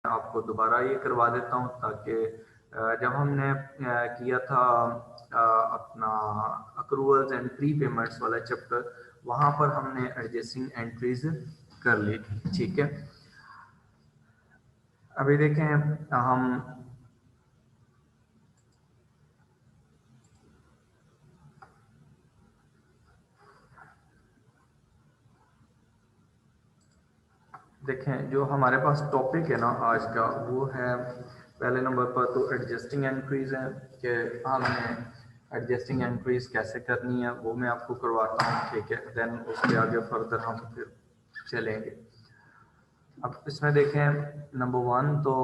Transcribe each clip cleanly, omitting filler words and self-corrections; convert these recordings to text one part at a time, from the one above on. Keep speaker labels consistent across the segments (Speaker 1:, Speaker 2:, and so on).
Speaker 1: आपको दोबारा ये करवा देता हूँ ताकि जब हमने किया था अपना अक्रूवल्स एंड प्री पेमेंट्स वाला चैप्टर, वहां पर हमने एडजस्टिंग एंट्रीज कर ली थी। ठीक है, अभी देखें हम देखें जो हमारे पास टॉपिक है ना आज का, वो है पहले नंबर पर तो एडजस्टिंग एंट्रीज है कि हमने एडजस्टिंग एंट्रीज कैसे करनी है वो मैं आपको करवाता हूँ। ठीक है, देन उसके आगे फर्दर हम फिर चलेंगे। अब इसमें देखें नंबर 1 तो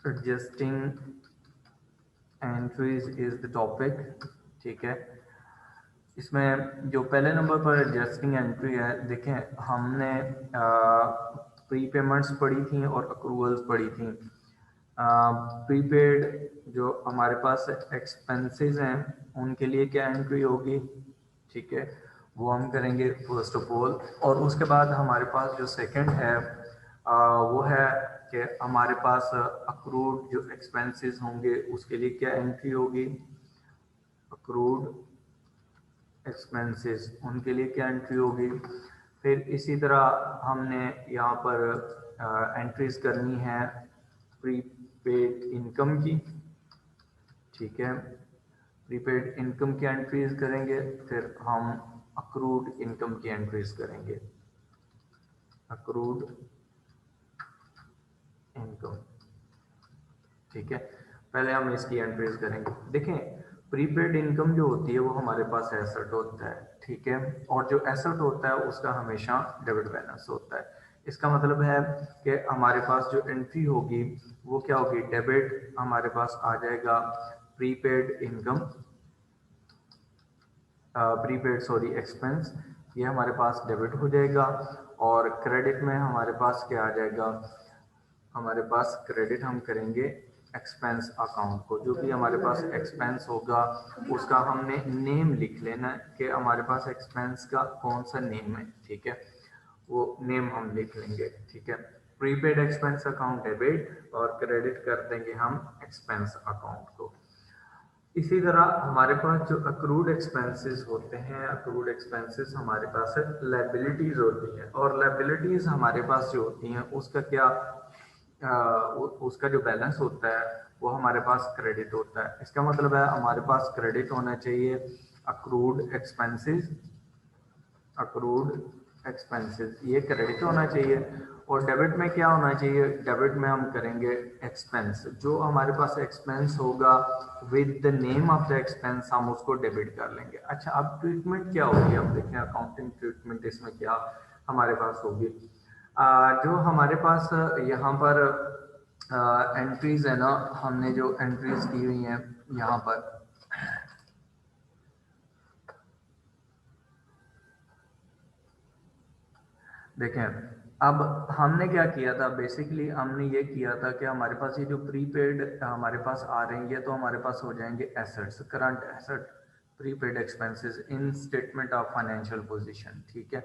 Speaker 1: adjusting entries is the topic. ठीक है, इसमें जो पहले नंबर पर एडजस्टिंग एंट्री है, देखें हमने प्री पेमेंट्स पढ़ी थी और अक्रूवल्स पढ़ी थी। प्रीपेड जो हमारे पास एक्सपेंसेस हैं उनके लिए क्या एंट्री होगी, ठीक है, वो हम करेंगे फर्स्ट ऑफ ऑल। और उसके बाद हमारे पास जो सेकंड है वो है कि हमारे पास अक्रूड जो एक्सपेंसेस होंगे उसके लिए क्या एंट्री होगी, अक्रूड एक्सपेंसेस उनके लिए क्या एंट्री होगी। फिर इसी तरह हमने यहाँ पर एंट्रीज करनी है प्रीपेड इनकम की। ठीक है, प्रीपेड इनकम की एंट्रीज करेंगे, फिर हम अक्रूड इनकम की एंट्रीज करेंगे, अक्रूड इनकम। ठीक है, पहले हम इसकी एंट्रीज करेंगे। देखें प्रीपेड इनकम जो होती है वो हमारे पास एसेट होता है। ठीक है, और जो एसेट होता है उसका हमेशा डेबिट बैलेंस होता है। इसका मतलब है कि हमारे पास जो एंट्री होगी वो क्या होगी, डेबिट हमारे पास आ जाएगा prepaid income, prepaid sorry expense, ये हमारे पास डेबिट हो जाएगा। और क्रेडिट में हमारे पास क्या आ जाएगा, हमारे पास क्रेडिट हम करेंगे एक्सपेंस अकाउंट को। जो भी हमारे पास एक्सपेंस होगा उसका हमने नेम लिख लेना है कि हमारे पास एक्सपेंस का कौन सा नेम है। ठीक है, वो नेम हम लिख लेंगे। ठीक है, प्रीपेड एक्सपेंस अकाउंट डेबिट और क्रेडिट कर देंगे हम एक्सपेंस अकाउंट को। इसी तरह हमारे पास जो अक्रूड एक्सपेंसेस होते हैं, अक्रूड एक्सपेंसेस हमारे पास लायबिलिटीज होती हैं, और लायबिलिटीज हमारे पास जो होती हैं उसका क्या उसका जो बैलेंस होता है वो हमारे पास क्रेडिट होता है। इसका मतलब है हमारे पास क्रेडिट होना चाहिए अक्रूड एक्सपेंसेस, अक्रूड एक्सपेंसेस ये क्रेडिट होना चाहिए। और डेबिट में क्या होना चाहिए, डेबिट में हम करेंगे एक्सपेंस, जो हमारे पास एक्सपेंस होगा with the name of the expense हम उसको डेबिट कर लेंगे। अच्छा, अब ट्रीटमेंट क्या होगी, अब देखें अकाउंटिंग ट्रीटमेंट इसमें क्या हमारे पास होगी। जो हमारे पास यहाँ पर एंट्रीज है ना, हमने जो एंट्रीज की हुई हैं यहाँ पर, देखें अब हमने क्या किया था, बेसिकली हमने ये किया था कि हमारे पास ये जो प्रीपेड हमारे पास आ रहे हैं ये तो हमारे पास हो जाएंगे assets, current asset, prepaid expenses in statement of financial position. ठीक है,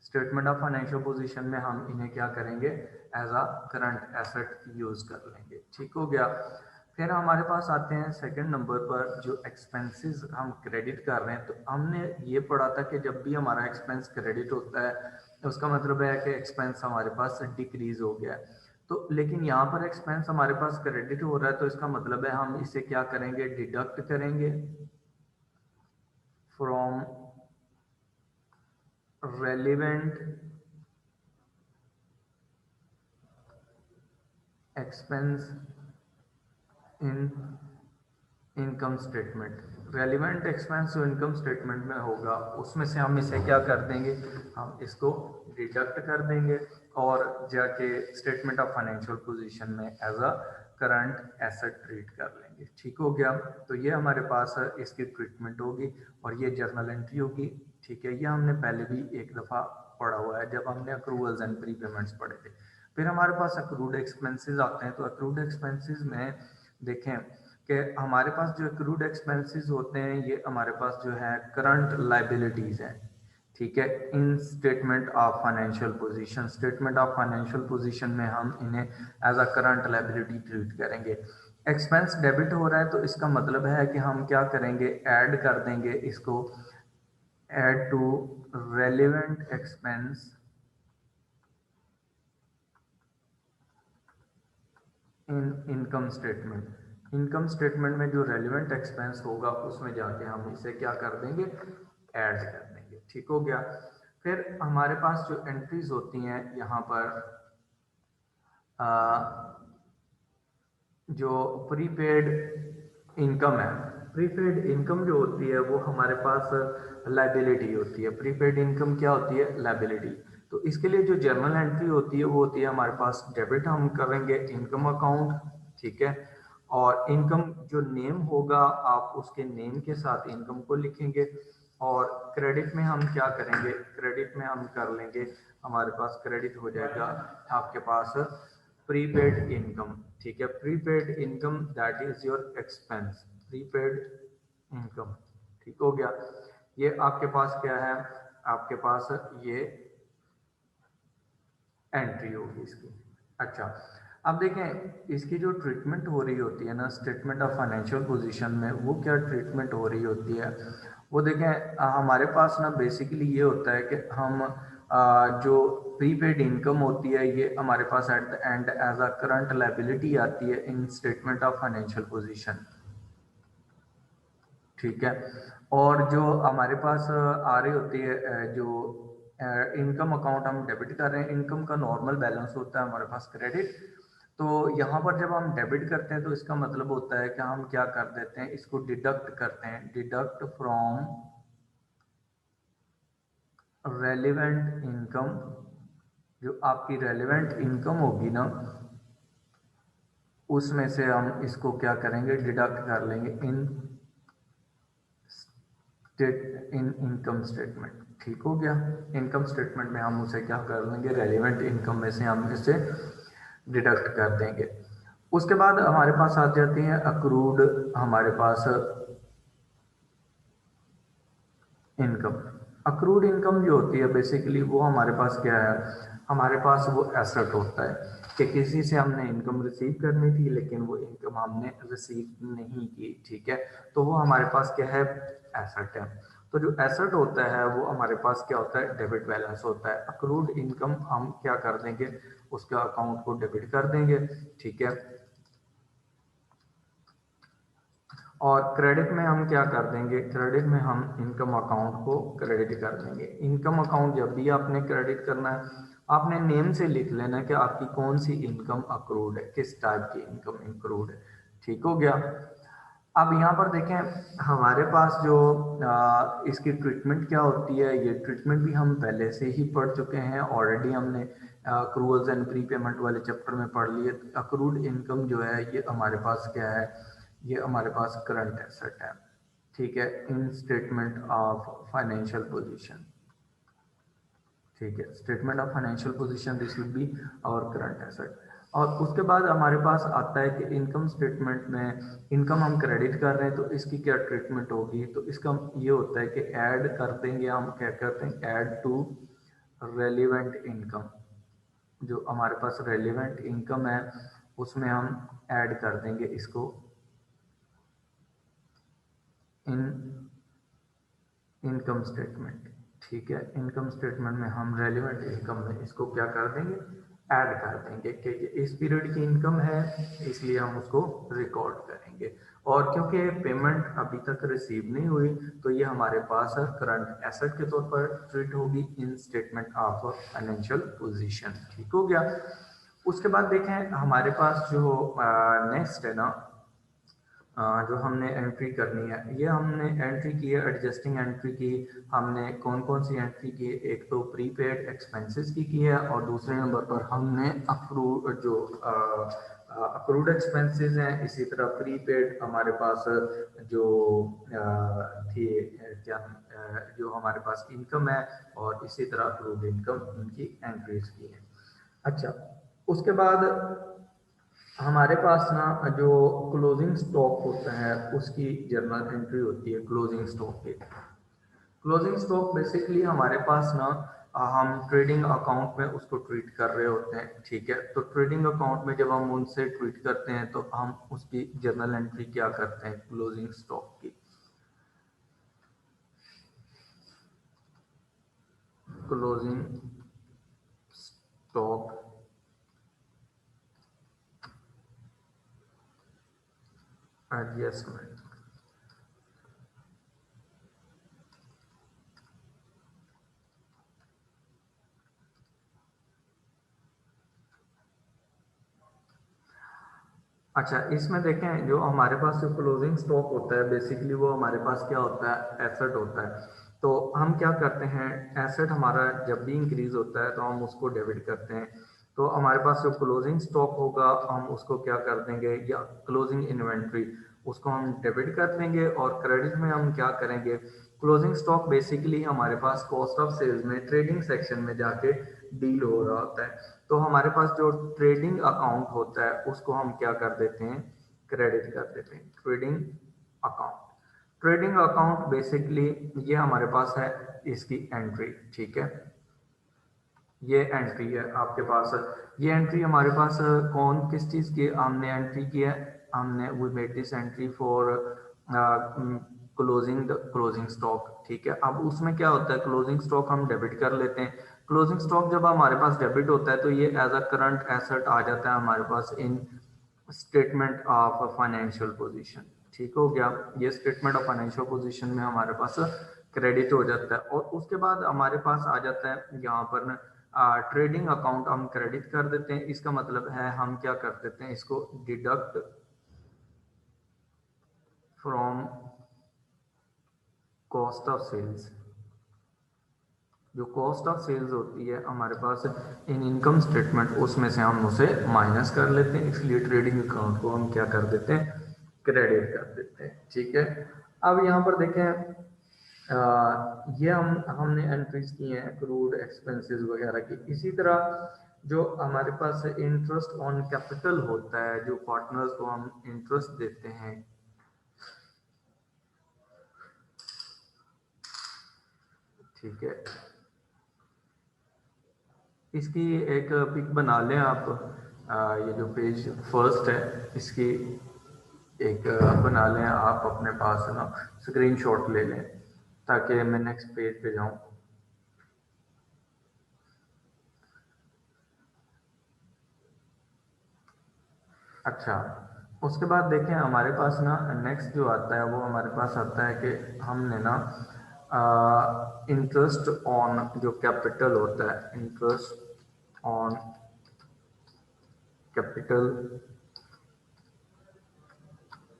Speaker 1: स्टेटमेंट ऑफ फाइनेंशियल पोजीशन में हम इन्हें क्या करेंगे, as a current asset use कर लेंगे। ठीक हो गया। फिर हमारे पास आते हैं सेकंड नंबर पर, जो एक्सपेंसेस हम क्रेडिट कर रहे हैं। तो हमने ये पढ़ा था कि जब भी हमारा एक्सपेंस क्रेडिट होता है उसका मतलब है कि एक्सपेंस हमारे पास डिक्रीज हो गया है। तो लेकिन यहाँ पर एक्सपेंस हमारे पास क्रेडिट हो रहा है, तो इसका मतलब है हम इसे क्या करेंगे, डिडक्ट करेंगे from relevant expense in income statement. Relevant expense जो इनकम स्टेटमेंट में होगा उसमें से हम इसे क्या कर देंगे, हम इसको डिडक्ट कर देंगे और जाके स्टेटमेंट ऑफ फाइनेंशियल पोजीशन में as a current asset treat कर लेंगे। ठीक हो गया। तो ये हमारे पास इसकी ट्रीटमेंट होगी और ये जर्नल एंट्री होगी। ठीक है, ये हमने पहले भी एक दफ़ा पढ़ा हुआ है जब हमने अक्रूवल्स एंड प्री पेमेंट्स पढ़े थे। फिर हमारे पास अक्रूड एक्सपेंसेस आते हैं। तो अक्रूड एक्सपेंसेस में देखें कि हमारे पास जो अक्रूड एक्सपेंसेस होते हैं ये हमारे पास जो है करंट लाइबिलिटीज हैं। ठीक है। In statement of financial position, statement of financial position में हम इन्हें as a current liability treat करेंगे। एक्सपेंस डेबिट हो रहा है तो इसका मतलब है कि हम क्या करेंगे, ऐड कर देंगे इसको, add to relevant expense in income statement. Income statement में जो रेलिवेंट एक्सपेंस होगा उसमें जाके हम इसे क्या कर देंगे, ऐड कर देंगे। ठीक हो गया। फिर हमारे पास जो एंट्रीज होती हैं यहाँ पर जो प्रीपेड इनकम है, प्रीपेड इनकम जो होती है वो हमारे पास लाइबिलिटी होती है। प्रीपेड इनकम क्या होती है, लाइबिलिटी। तो इसके लिए जो जर्नल एंट्री होती है वो होती है हमारे पास डेबिट, हम करेंगे इनकम अकाउंट। ठीक है। और इनकम जो नेम होगा आप उसके नेम के साथ इनकम को लिखेंगे। और क्रेडिट में हम क्या करेंगे, क्रेडिट में हम कर लेंगे, हमारे पास क्रेडिट हो जाएगा आपके पास प्रीपेड इनकम। ठीक है। Prepaid income that is your expense, prepaid income. ठीक हो गया। ये आपके पास क्या है, आपके पास ये एंट्री होगी इसकी। अच्छा, अब देखें इसकी जो ट्रीटमेंट हो रही होती है ना स्टेटमेंट ऑफ फाइनेंशियल पोजीशन में, वो क्या ट्रीटमेंट हो रही होती है वो देखें। हमारे पास ना बेसिकली ये होता है कि हम जो प्रीपेड इनकम होती है ये हमारे पास at the end as a current liability आती है in statement of financial position. ठीक है। और जो हमारे पास आ रही होती है जो इनकम अकाउंट हम डेबिट कर रहे हैं, इनकम का नॉर्मल बैलेंस होता है हमारे पास क्रेडिट। तो यहाँ पर जब हम डेबिट करते हैं तो इसका मतलब होता है कि हम क्या कर देते हैं, इसको डिडक्ट करते हैं, डिडक्ट फ्रॉम रेलिवेंट इनकम। जो आपकी रेलिवेंट इनकम होगी ना उसमें से हम इसको क्या करेंगे, डिडक्ट कर लेंगे इन इनकम स्टेटमेंट। ठीक हो गया। इनकम स्टेटमेंट में हम उसे क्या कर लेंगे, रेलिवेंट इनकम में से हम इसे डिडक्ट कर देंगे। उसके बाद हमारे पास आ जाती है अक्रूड, हमारे पास इनकम। अक्रूड इनकम जो होती है बेसिकली वो हमारे पास क्या है, हमारे पास वो एसेट होता है कि किसी से हमने इनकम रिसीव करनी थी लेकिन वो इनकम हमने रिसीव नहीं की। ठीक है। तो वो हमारे पास क्या है, एसेट है। तो जो एसेट होता है वो हमारे पास क्या होता है, डेबिट बैलेंस होता है। अक्रूड इनकम हम क्या कर देंगे, उसका अकाउंट को डेबिट कर देंगे। ठीक है। और क्रेडिट में हम क्या कर देंगे, क्रेडिट में हम इनकम अकाउंट को क्रेडिट कर देंगे। इनकम अकाउंट जब भी आपने क्रेडिट करना है आपने नेम से लिख लेना कि आपकी कौन सी इनकम अक्रूड है, किस टाइप की इनकम अक्रूड है। ठीक हो गया। अब यहाँ पर देखें हमारे पास जो इसकी ट्रीटमेंट क्या होती है, ये ट्रीटमेंट भी हम पहले से ही पढ़ चुके हैं ऑलरेडी। हमने अक्रूवल्स एंड प्री पेमेंट वाले चैप्टर में पढ़ लिए। अक्रूड इनकम जो है ये हमारे पास क्या है, ये हमारे पास करंट एसेट है। ठीक है। In statement of financial position. ठीक है। Statement of financial position this will be our current asset. और उसके बाद हमारे पास आता है कि इनकम स्टेटमेंट में इनकम हम क्रेडिट कर रहे हैं तो इसकी क्या ट्रीटमेंट होगी। तो इसका ये होता है कि ऐड कर देंगे, हम क्या करते हैं, ऐड टू रेलिवेंट इनकम। जो हमारे पास रेलिवेंट इनकम है उसमें हम ऐड कर देंगे इसको इन इनकम स्टेटमेंट। ठीक है। इनकम स्टेटमेंट में हम रेलिवेंट इनकम में इसको क्या कर देंगे, ऐड कर देंगे कि इस पीरियड की इनकम है इसलिए हम उसको रिकॉर्ड करेंगे। और क्योंकि पेमेंट अभी तक रिसीव नहीं हुई तो ये हमारे पास करंट एसेट के तौर पर ट्रीट होगी इन स्टेटमेंट ऑफ फाइनेंशियल पोजीशन। ठीक हो गया। उसके बाद देखें हमारे पास जो नेक्स्ट है ना, जो हमने एंट्री करनी है, ये हमने एंट्री की है एडजस्टिंग एंट्री की। हमने कौन कौन सी एंट्री की, एक तो प्रीपेड एक्सपेंसेस की है और दूसरे नंबर पर हमने अक्रूड जो अक्रूड एक्सपेंसेस हैं, इसी तरह प्रीपेड हमारे पास जो थी क्या जो हमारे पास इनकम है और इसी तरह अक्रूड इनकम उनकी एंट्रीज की है। अच्छा, उसके बाद हमारे पास ना जो क्लोजिंग स्टॉक होता है उसकी जर्नल एंट्री होती है क्लोजिंग स्टॉक की। क्लोजिंग स्टॉक बेसिकली हमारे पास ना हम ट्रेडिंग अकाउंट में उसको ट्रीट कर रहे होते हैं, ठीक है। तो ट्रेडिंग अकाउंट में जब हम उनसे ट्रीट करते हैं तो हम उसकी जर्नल एंट्री क्या करते हैं क्लोजिंग स्टॉक की। Closing stock adjustment. अच्छा, इसमें देखें जो हमारे पास जो क्लोजिंग स्टॉक होता है बेसिकली वो हमारे पास क्या होता है, एसेट होता है। तो हम क्या करते हैं, एसेट हमारा जब भी इंक्रीज होता है तो हम उसको डेबिट करते हैं। तो हमारे पास जो क्लोजिंग स्टॉक होगा हम उसको क्या कर देंगे, या क्लोजिंग इन्वेंट्री उसको हम डेबिट कर देंगे। और क्रेडिट में हम क्या करेंगे, क्लोजिंग स्टॉक बेसिकली हमारे पास कॉस्ट ऑफ सेल्स में ट्रेडिंग सेक्शन में जाके डील हो रहा होता है। तो हमारे पास जो ट्रेडिंग अकाउंट होता है उसको हम क्या कर देते हैं, क्रेडिट कर देते हैं। Trading account, trading account basically ये हमारे पास है इसकी एंट्री, ठीक है। ये एंट्री है आपके पास। ये एंट्री हमारे पास कौन किस चीज़ की हमने एंट्री किया है, हमने we made this entry for closing the closing stock, ठीक है। अब उसमें क्या होता है, क्लोजिंग स्टॉक हम डेबिट कर लेते हैं। क्लोजिंग स्टॉक जब हमारे पास डेबिट होता है तो ये एज अ करंट एसेट आ जाता है हमारे पास इन स्टेटमेंट ऑफ फाइनेंशियल पोजीशन, ठीक हो गया। ये स्टेटमेंट ऑफ फाइनेंशियल पोजीशन में हमारे पास क्रेडिट हो जाता है। और उसके बाद हमारे पास आ जाता है यहाँ पर ट्रेडिंग अकाउंट हम क्रेडिट कर देते हैं। इसका मतलब है हम क्या कर देते हैं, इसको deduct from cost of sales. जो कॉस्ट ऑफ सेल्स होती है हमारे पास इन इनकम स्टेटमेंट उसमें से हम उसे माइनस कर लेते हैं, इसलिए ट्रेडिंग अकाउंट को हम क्या कर देते हैं, क्रेडिट कर देते हैं, ठीक है। अब यहाँ पर देखें ये हमने एंट्रीज की हैं क्रूड एक्सपेंसेस वगैरह की। इसी तरह जो हमारे पास इंटरेस्ट ऑन कैपिटल होता है, जो पार्टनर्स को हम इंटरेस्ट देते हैं, ठीक है। इसकी एक पिक बना लें आप, ये जो पेज फर्स्ट है इसकी एक बना लें आप अपने पास ना, स्क्रीनशॉट ले लें ताकि मैं नेक्स्ट पेज पे जाऊं। अच्छा, उसके बाद देखें हमारे पास ना नेक्स्ट जो आता है वो हमारे पास आता है कि हमने ना इंटरेस्ट ऑन जो कैपिटल होता है, इंटरेस्ट ऑन कैपिटल,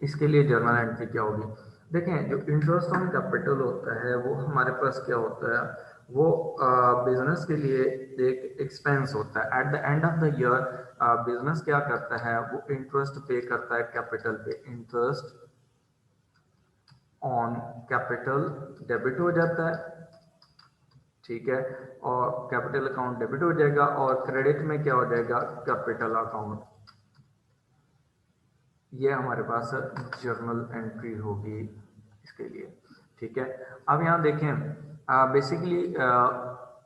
Speaker 1: इसके लिए जर्नल एंट्री क्या होगी। देखें जो इंटरेस्ट ऑन कैपिटल होता है वो हमारे पास क्या होता है, वो बिजनेस के लिए एक एक्सपेंस होता है। Eight the end of the year business क्या करता है, वो इंटरेस्ट पे करता है कैपिटल पे। इंटरेस्ट ऑन कैपिटल डेबिट हो जाता है, ठीक है। और कैपिटल अकाउंट डेबिट हो जाएगा और क्रेडिट में क्या हो जाएगा, कैपिटल अकाउंट। ये हमारे पास जर्नल एंट्री होगी इसके लिए, ठीक है। अब यहाँ देखें बेसिकली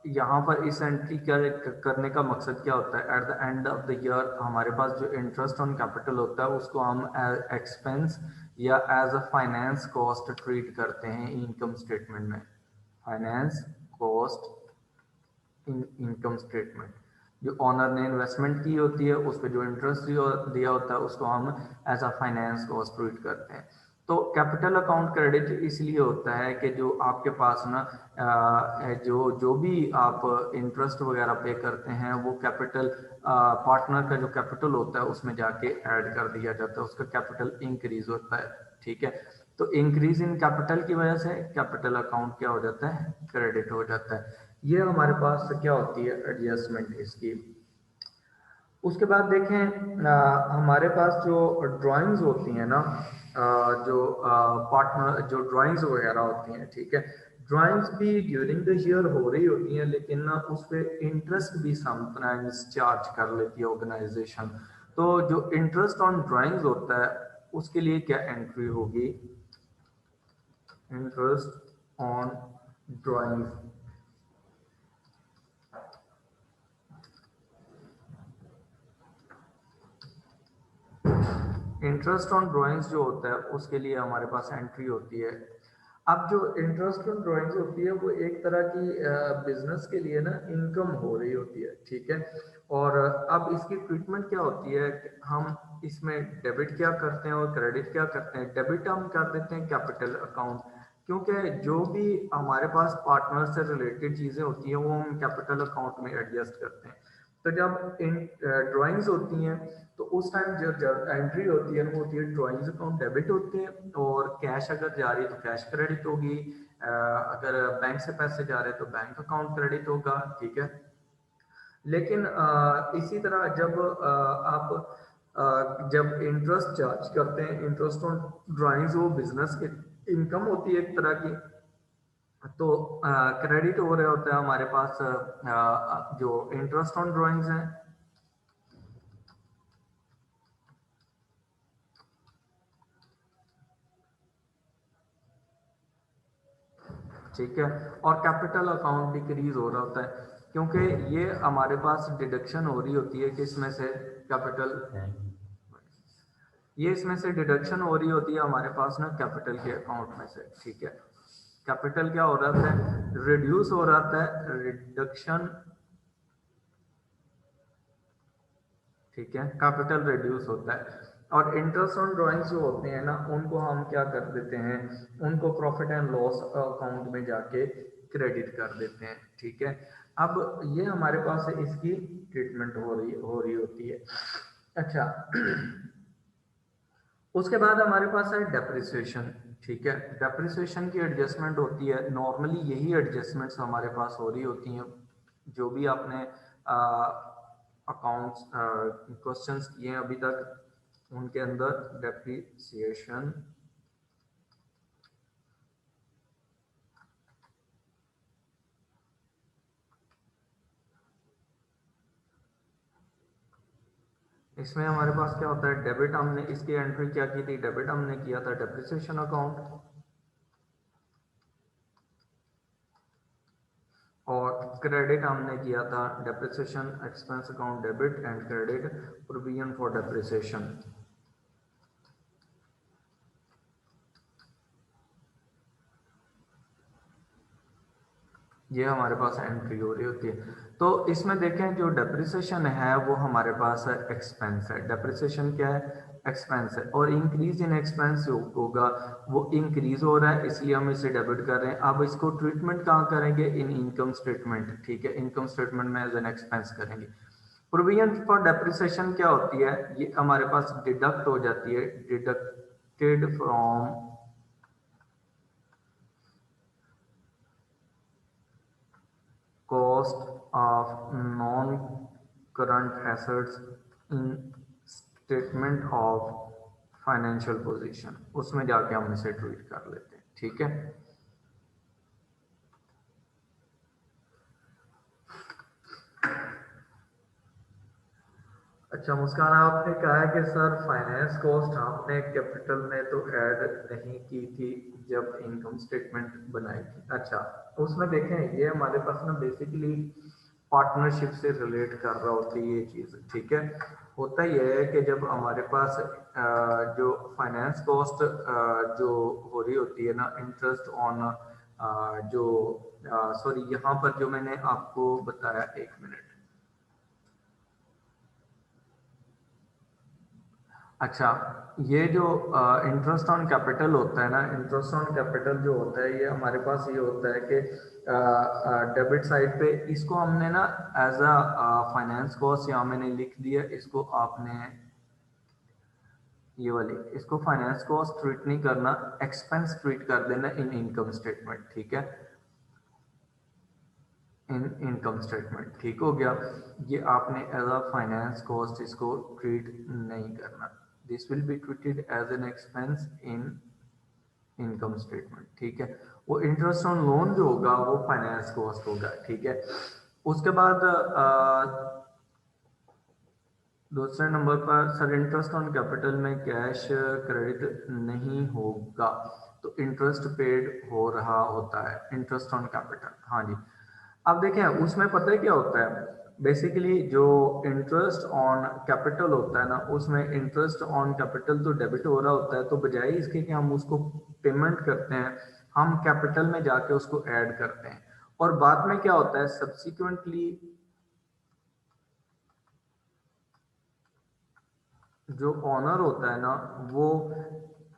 Speaker 1: यहाँ पर इस एंट्री क्या करने का मकसद क्या होता है, eight the end of the year हमारे पास जो इंटरेस्ट ऑन कैपिटल होता है उसको हम एक्सपेंस या as a finance cost treat करते हैं इनकम स्टेटमेंट में। Finance cost in income statement, जो ऑनर ने इन्वेस्टमेंट की होती है उस पर जो इंटरेस्ट दिया होता है उसको हम as a finance cost treat करते हैं। तो कैपिटल अकाउंट क्रेडिट इसलिए होता है कि जो आपके पास ना जो जो भी आप इंटरेस्ट वगैरह पे करते हैं वो कैपिटल पार्टनर का जो कैपिटल होता है उसमें जाके ऐड कर दिया जाता है, उसका कैपिटल इंक्रीज होता है, ठीक है। तो इंक्रीज इन कैपिटल की वजह से कैपिटल अकाउंट क्या हो जाता है, क्रेडिट हो जाता है। ये हमारे पास क्या होती है, एडजस्टमेंट इसकी। उसके बाद देखें हमारे पास जो ड्राइंग्स होती हैं ना, जो पार्टनर जो ड्राइंग्स वगैरह होती हैं, ठीक है। ड्राइंग्स भी ड्यूरिंग द ईयर हो रही होती हैं लेकिन ना उस पर इंटरेस्ट भी समटाइम्स चार्ज कर लेती है ऑर्गेनाइजेशन। तो जो इंटरेस्ट ऑन ड्राइंग्स होता है उसके लिए क्या एंट्री होगी, interest on drawing. Interest on drawings जो होता है उसके लिए हमारे पास एंट्री होती है। अब जो इंटरेस्ट ऑन ड्राइंग्स होती है वो एक तरह की बिजनेस के लिए ना इनकम हो रही होती है, ठीक है। और अब इसकी ट्रीटमेंट क्या होती है, हम इसमें डेबिट क्या करते हैं और क्रेडिट क्या करते हैं। डेबिट हम कर देते हैं कैपिटल अकाउंट, क्योंकि जो भी हमारे पास पार्टनर से रिलेटेड चीज़ें होती हैं वो हम कैपिटल अकाउंट में एडजस्ट करते हैं। तो जब इन ड्राइंग्स होती हैं तो उस टाइम जब एंट्री होती है वो होती है ड्राइंग्स अकाउंट डेबिट होते हैं, और कैश अगर जा रही है तो कैश क्रेडिट होगी, अगर बैंक से पैसे जा रहे हैं तो बैंक अकाउंट क्रेडिट होगा, ठीक है। लेकिन इसी तरह जब आप जब इंटरेस्ट चार्ज करते हैं, इंटरेस्ट ऑन ड्राइंग्स, वो बिजनेस की इनकम होती है एक तरह की। तो क्रेडिट हो रहा होता है हमारे पास जो इंटरेस्ट ऑन ड्राइंग्स हैं, ठीक है। और कैपिटल अकाउंट डिक्रीज हो रहा होता है, क्योंकि ये हमारे पास डिडक्शन हो रही होती है कि इसमें से कैपिटल, ये इसमें से डिडक्शन हो रही होती है हमारे पास ना कैपिटल के अकाउंट में से, ठीक है। कैपिटल क्या हो रहा है, रिड्यूस हो रहा है, रिडक्शन, ठीक है, कैपिटल रिड्यूस होता है। और इंटरेस्ट ऑन ड्राइंग्स जो होते हैं ना उनको हम क्या कर देते हैं, उनको प्रॉफिट एंड लॉस अकाउंट में जाके क्रेडिट कर देते हैं, ठीक है। अब ये हमारे पास इसकी ट्रीटमेंट हो रही होती है। अच्छा, उसके बाद हमारे पास है डेप्रिसिएशन, ठीक है। डेप्रिसिएशन की एडजस्टमेंट होती है, नॉर्मली यही एडजस्टमेंट्स हमारे पास हो रही होती हैं। जो भी आपने अकाउंट्स क्वेश्चंस किए हैं अभी तक उनके अंदर डेप्रिसिएशन, इसमें हमारे पास क्या होता है, डेबिट, हमने इसकी एंट्री क्या की थी, डेबिट हमने किया था डेप्रिसिएशन अकाउंट, और क्रेडिट हमने किया था depreciation expense account debit and credit provision for depreciation. ये हमारे पास एंट्री हो रही होती है। तो इसमें देखें जो डेप्रिसिएशन है वो हमारे पास है एक्सपेंस है, डेप्रिसिएशन क्या है, एक्सपेंस है। और इंक्रीज इन एक्सपेंस जो होगा वो इंक्रीज हो रहा है, इसलिए हम इसे डेबिट कर रहे हैं। अब इसको ट्रीटमेंट कहाँ करेंगे, इन इनकम स्टेटमेंट, ठीक है, इनकम स्टेटमेंट में एज एन एक्सपेंस करेंगे। प्रोविजन फॉर डेप्रिसिएशन क्या होती है, ये हमारे पास डिडक्ट हो जाती है, deducted from cost of non-current assets in statement of financial position, उसमें जाके हम इसे ट्रीट कर लेते हैं, ठीक है। अच्छा मुस्कान, आपने कहा है कि सर फाइनेंस कॉस्ट आपने कैपिटल में तो ऐड नहीं की थी जब इनकम स्टेटमेंट बनाई थी। अच्छा, उसमें देखें ये हमारे पास ना बेसिकली पार्टनरशिप से रिलेट कर रहा होती है ये चीज़, ठीक है। होता यह है कि जब हमारे पास जो फाइनेंस कॉस्ट जो हो रही होती है ना, इंटरेस्ट ऑन जो सॉरी, यहाँ पर जो मैंने आपको बताया, एक मिनट। अच्छा, ये जो इंटरेस्ट ऑन कैपिटल होता है ना, इंटरेस्ट ऑन कैपिटल जो होता है ये हमारे पास ये होता है कि डेबिट साइड पे इसको हमने ना एज अ फाइनेंस कॉस्ट यहाँ मैंने लिख दिया, इसको आपने ये वाली, इसको फाइनेंस कॉस्ट ट्रीट नहीं करना, एक्सपेंस ट्रीट कर देना इन इनकम स्टेटमेंट, ठीक है, इन इनकम स्टेटमेंट, ठीक हो गया। ये आपने एज अ फाइनेंस कॉस्ट इसको ट्रीट नहीं करना, this will be treated as an expense in income statement, ठीक है। वो इंटरेस्ट ऑन लोन जो होगा वो फाइनेंस कॉस्ट होगा, ठीक है। उसके बाद दूसरे नंबर पर सर इंटरेस्ट ऑन कैपिटल में कैश क्रेडिट नहीं होगा। तो इंटरेस्ट पेड हो रहा होता है, इंटरेस्ट ऑन कैपिटल। हाँ जी, अब देखें उसमें पता है क्या होता है, बेसिकली जो इंटरेस्ट ऑन कैपिटल होता है ना, उसमें इंटरेस्ट ऑन कैपिटल तो डेबिट हो रहा होता है, तो बजाय इसके कि हम उसको पेमेंट करते हैं, हम कैपिटल में जाके उसको ऐड करते हैं, और बाद में क्या होता है सब्सिक्वेंटली जो ऑनर होता है ना वो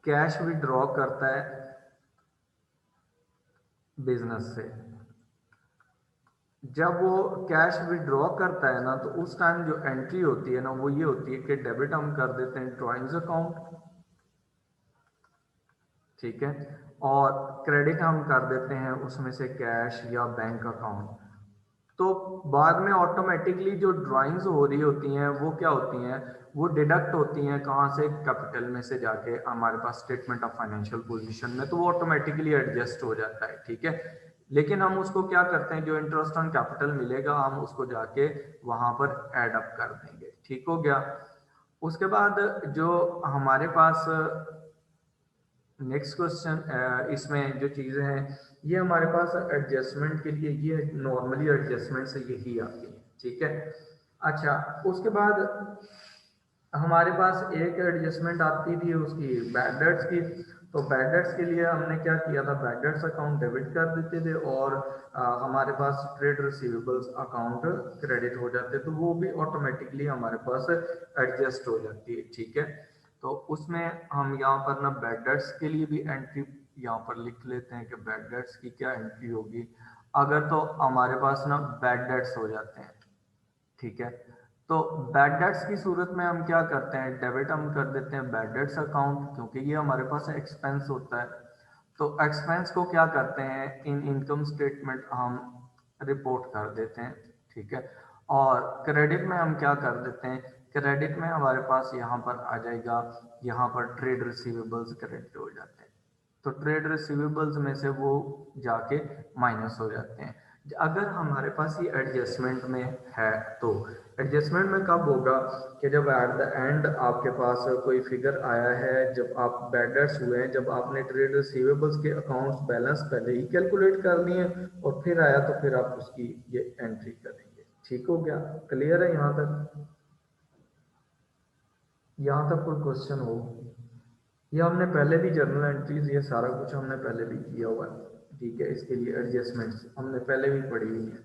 Speaker 1: कैश विड्रॉ करता है बिजनेस से। जब वो कैश विड्रॉ करता है ना, तो उस टाइम जो एंट्री होती है ना वो ये होती है कि डेबिट हम कर देते हैं ड्रॉइंग्स अकाउंट, ठीक है, और क्रेडिट हम कर देते हैं उसमें से कैश या बैंक अकाउंट। तो बाद में ऑटोमेटिकली जो ड्राइंग्स हो रही होती हैं वो क्या होती हैं, वो डिडक्ट होती हैं कहाँ से, कैपिटल में से जाके हमारे पास स्टेटमेंट ऑफ फाइनेंशियल पोजीशन में, तो वो ऑटोमेटिकली एडजस्ट हो जाता है, ठीक है। लेकिन हम उसको क्या करते हैं, जो इंटरेस्ट ऑन कैपिटल मिलेगा हम उसको जाके वहां पर एड अप कर देंगे, ठीक हो गया। उसके बाद जो हमारे पास नेक्स्ट क्वेश्चन, इसमें जो चीज़ें हैं ये हमारे पास एडजस्टमेंट के लिए, ये नॉर्मली एडजस्टमेंट से यही आती है, ठीक है। अच्छा, उसके बाद हमारे पास एक एडजस्टमेंट आती थी उसकी बैड डेट्स की। तो बैड डेट्स के लिए हमने क्या किया था, बैड डेट्स अकाउंट डेबिट कर देते थे, और हमारे पास ट्रेड रिसीवेबल्स अकाउंट क्रेडिट हो जाते, तो वो भी ऑटोमेटिकली हमारे पास एडजस्ट हो जाती है, ठीक है। तो उसमें हम यहाँ पर ना बैड डेट्स के लिए भी एंट्री यहाँ पर लिख लेते हैं कि बैड डेट्स की क्या एंट्री होगी, अगर तो हमारे पास ना बैड डेट्स हो जाते हैं, ठीक है। तो बैड डेट्स की सूरत में हम क्या करते हैं, डेबिट हम कर देते हैं बैड डेट्स अकाउंट, क्योंकि ये हमारे पास एक्सपेंस होता है। तो एक्सपेंस को क्या करते हैं, इन इनकम स्टेटमेंट हम रिपोर्ट कर देते हैं, ठीक है। और क्रेडिट में हम क्या कर देते हैं, क्रेडिट में हमारे पास यहाँ पर आ जाएगा, यहाँ पर ट्रेड रिसीवेबल्स क्रेडिट हो जाते हैं, तो ट्रेड रिसीवेबल्स में से वो जाके माइनस हो जाते हैं। अगर हमारे पास ये एडजस्टमेंट में है, तो एडजस्टमेंट में कब होगा कि जब एट द एंड आपके पास कोई फिगर आया है, जब आप बैड डेट्स हुए हैं, जब आपने ट्रेड रिसीवेबल्स के अकाउंट्स बैलेंस पहले ही कैलकुलेट कर लिए और फिर आया, तो फिर आप उसकी ये एंट्री करेंगे, ठीक हो गया, क्लियर है यहाँ तक? यहाँ तक कोई क्वेश्चन हो? ये हमने पहले भी जर्नल एंट्रीज, ये सारा कुछ हमने पहले भी किया हुआ है, ठीक है। इसके लिए एडजस्टमेंट्स हमने पहले भी पढ़ी हुई है।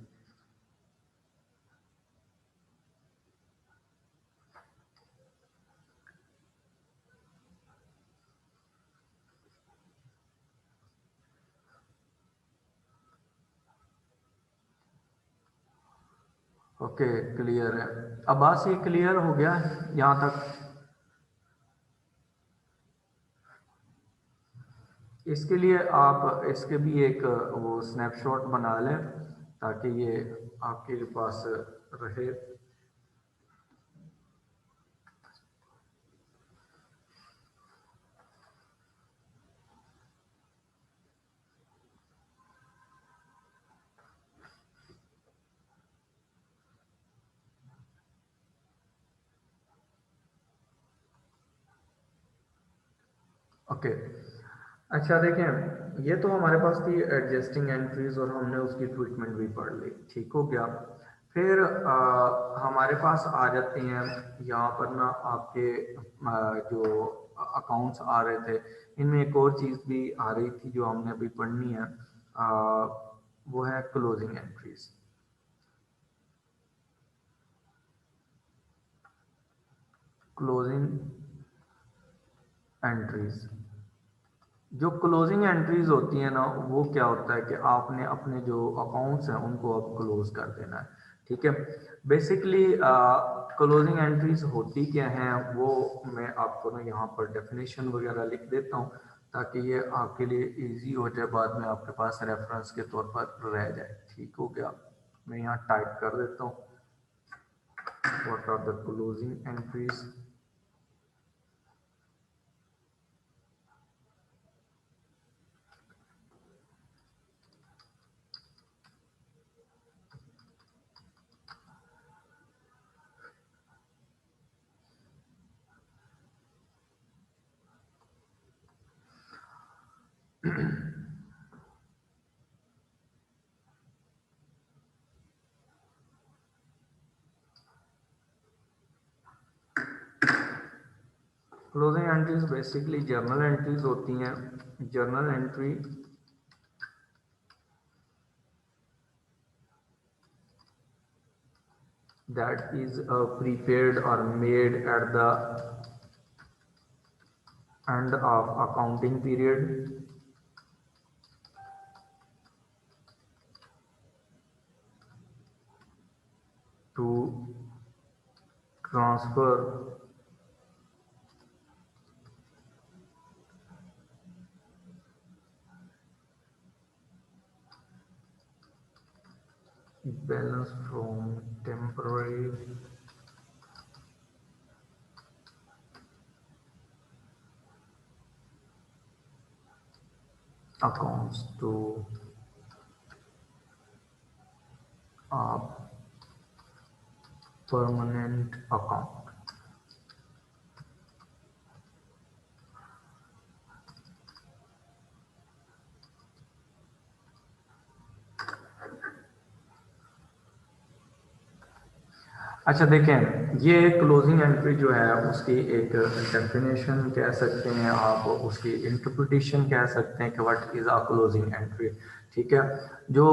Speaker 1: ओके, क्लियर है। अब बस ये क्लियर हो गया यहाँ तक? इसके लिए आप इसके भी एक वो स्नैपशॉट बना लें ताकि ये आपके पास रहे। ओके, अच्छा देखें, ये तो हमारे पास थी एडजस्टिंग एंट्रीज और हमने उसकी ट्रीटमेंट भी पढ़ ली, ठीक हो गया। फिर हमारे पास आ जाती हैं यहाँ पर ना आपके जो अकाउंट्स आ रहे थे, इनमें एक और चीज़ भी आ रही थी जो हमने अभी पढ़नी है, वो है क्लोजिंग एंट्रीज। क्लोजिंग एंट्रीज, जो क्लोजिंग एंट्रीज होती है ना, वो क्या होता है कि आपने अपने जो अकाउंट्स हैं उनको अब क्लोज कर देना है, ठीक है। बेसिकली क्लोजिंग एंट्रीज होती क्या हैं, वो मैं आपको ना यहाँ पर डेफिनेशन वगैरह लिख देता हूँ ताकि ये आपके लिए इजी हो जाए, बाद में आपके पास रेफरेंस के तौर पर रह जाए, ठीक हो गया। मैं यहाँ टाइप कर देता हूँ, what are the closing entries. Closing entries basically journal entries होती हैं। Journal entry that is prepared or made at the end of accounting period to transfer balance from temporary accounts to a permanent account. अच्छा देखें, ये closing entry जो है उसकी एक definition कह सकते हैं आप, उसकी इंटरप्रिटेशन कह सकते हैं कि what is a closing entry. ठीक है, जो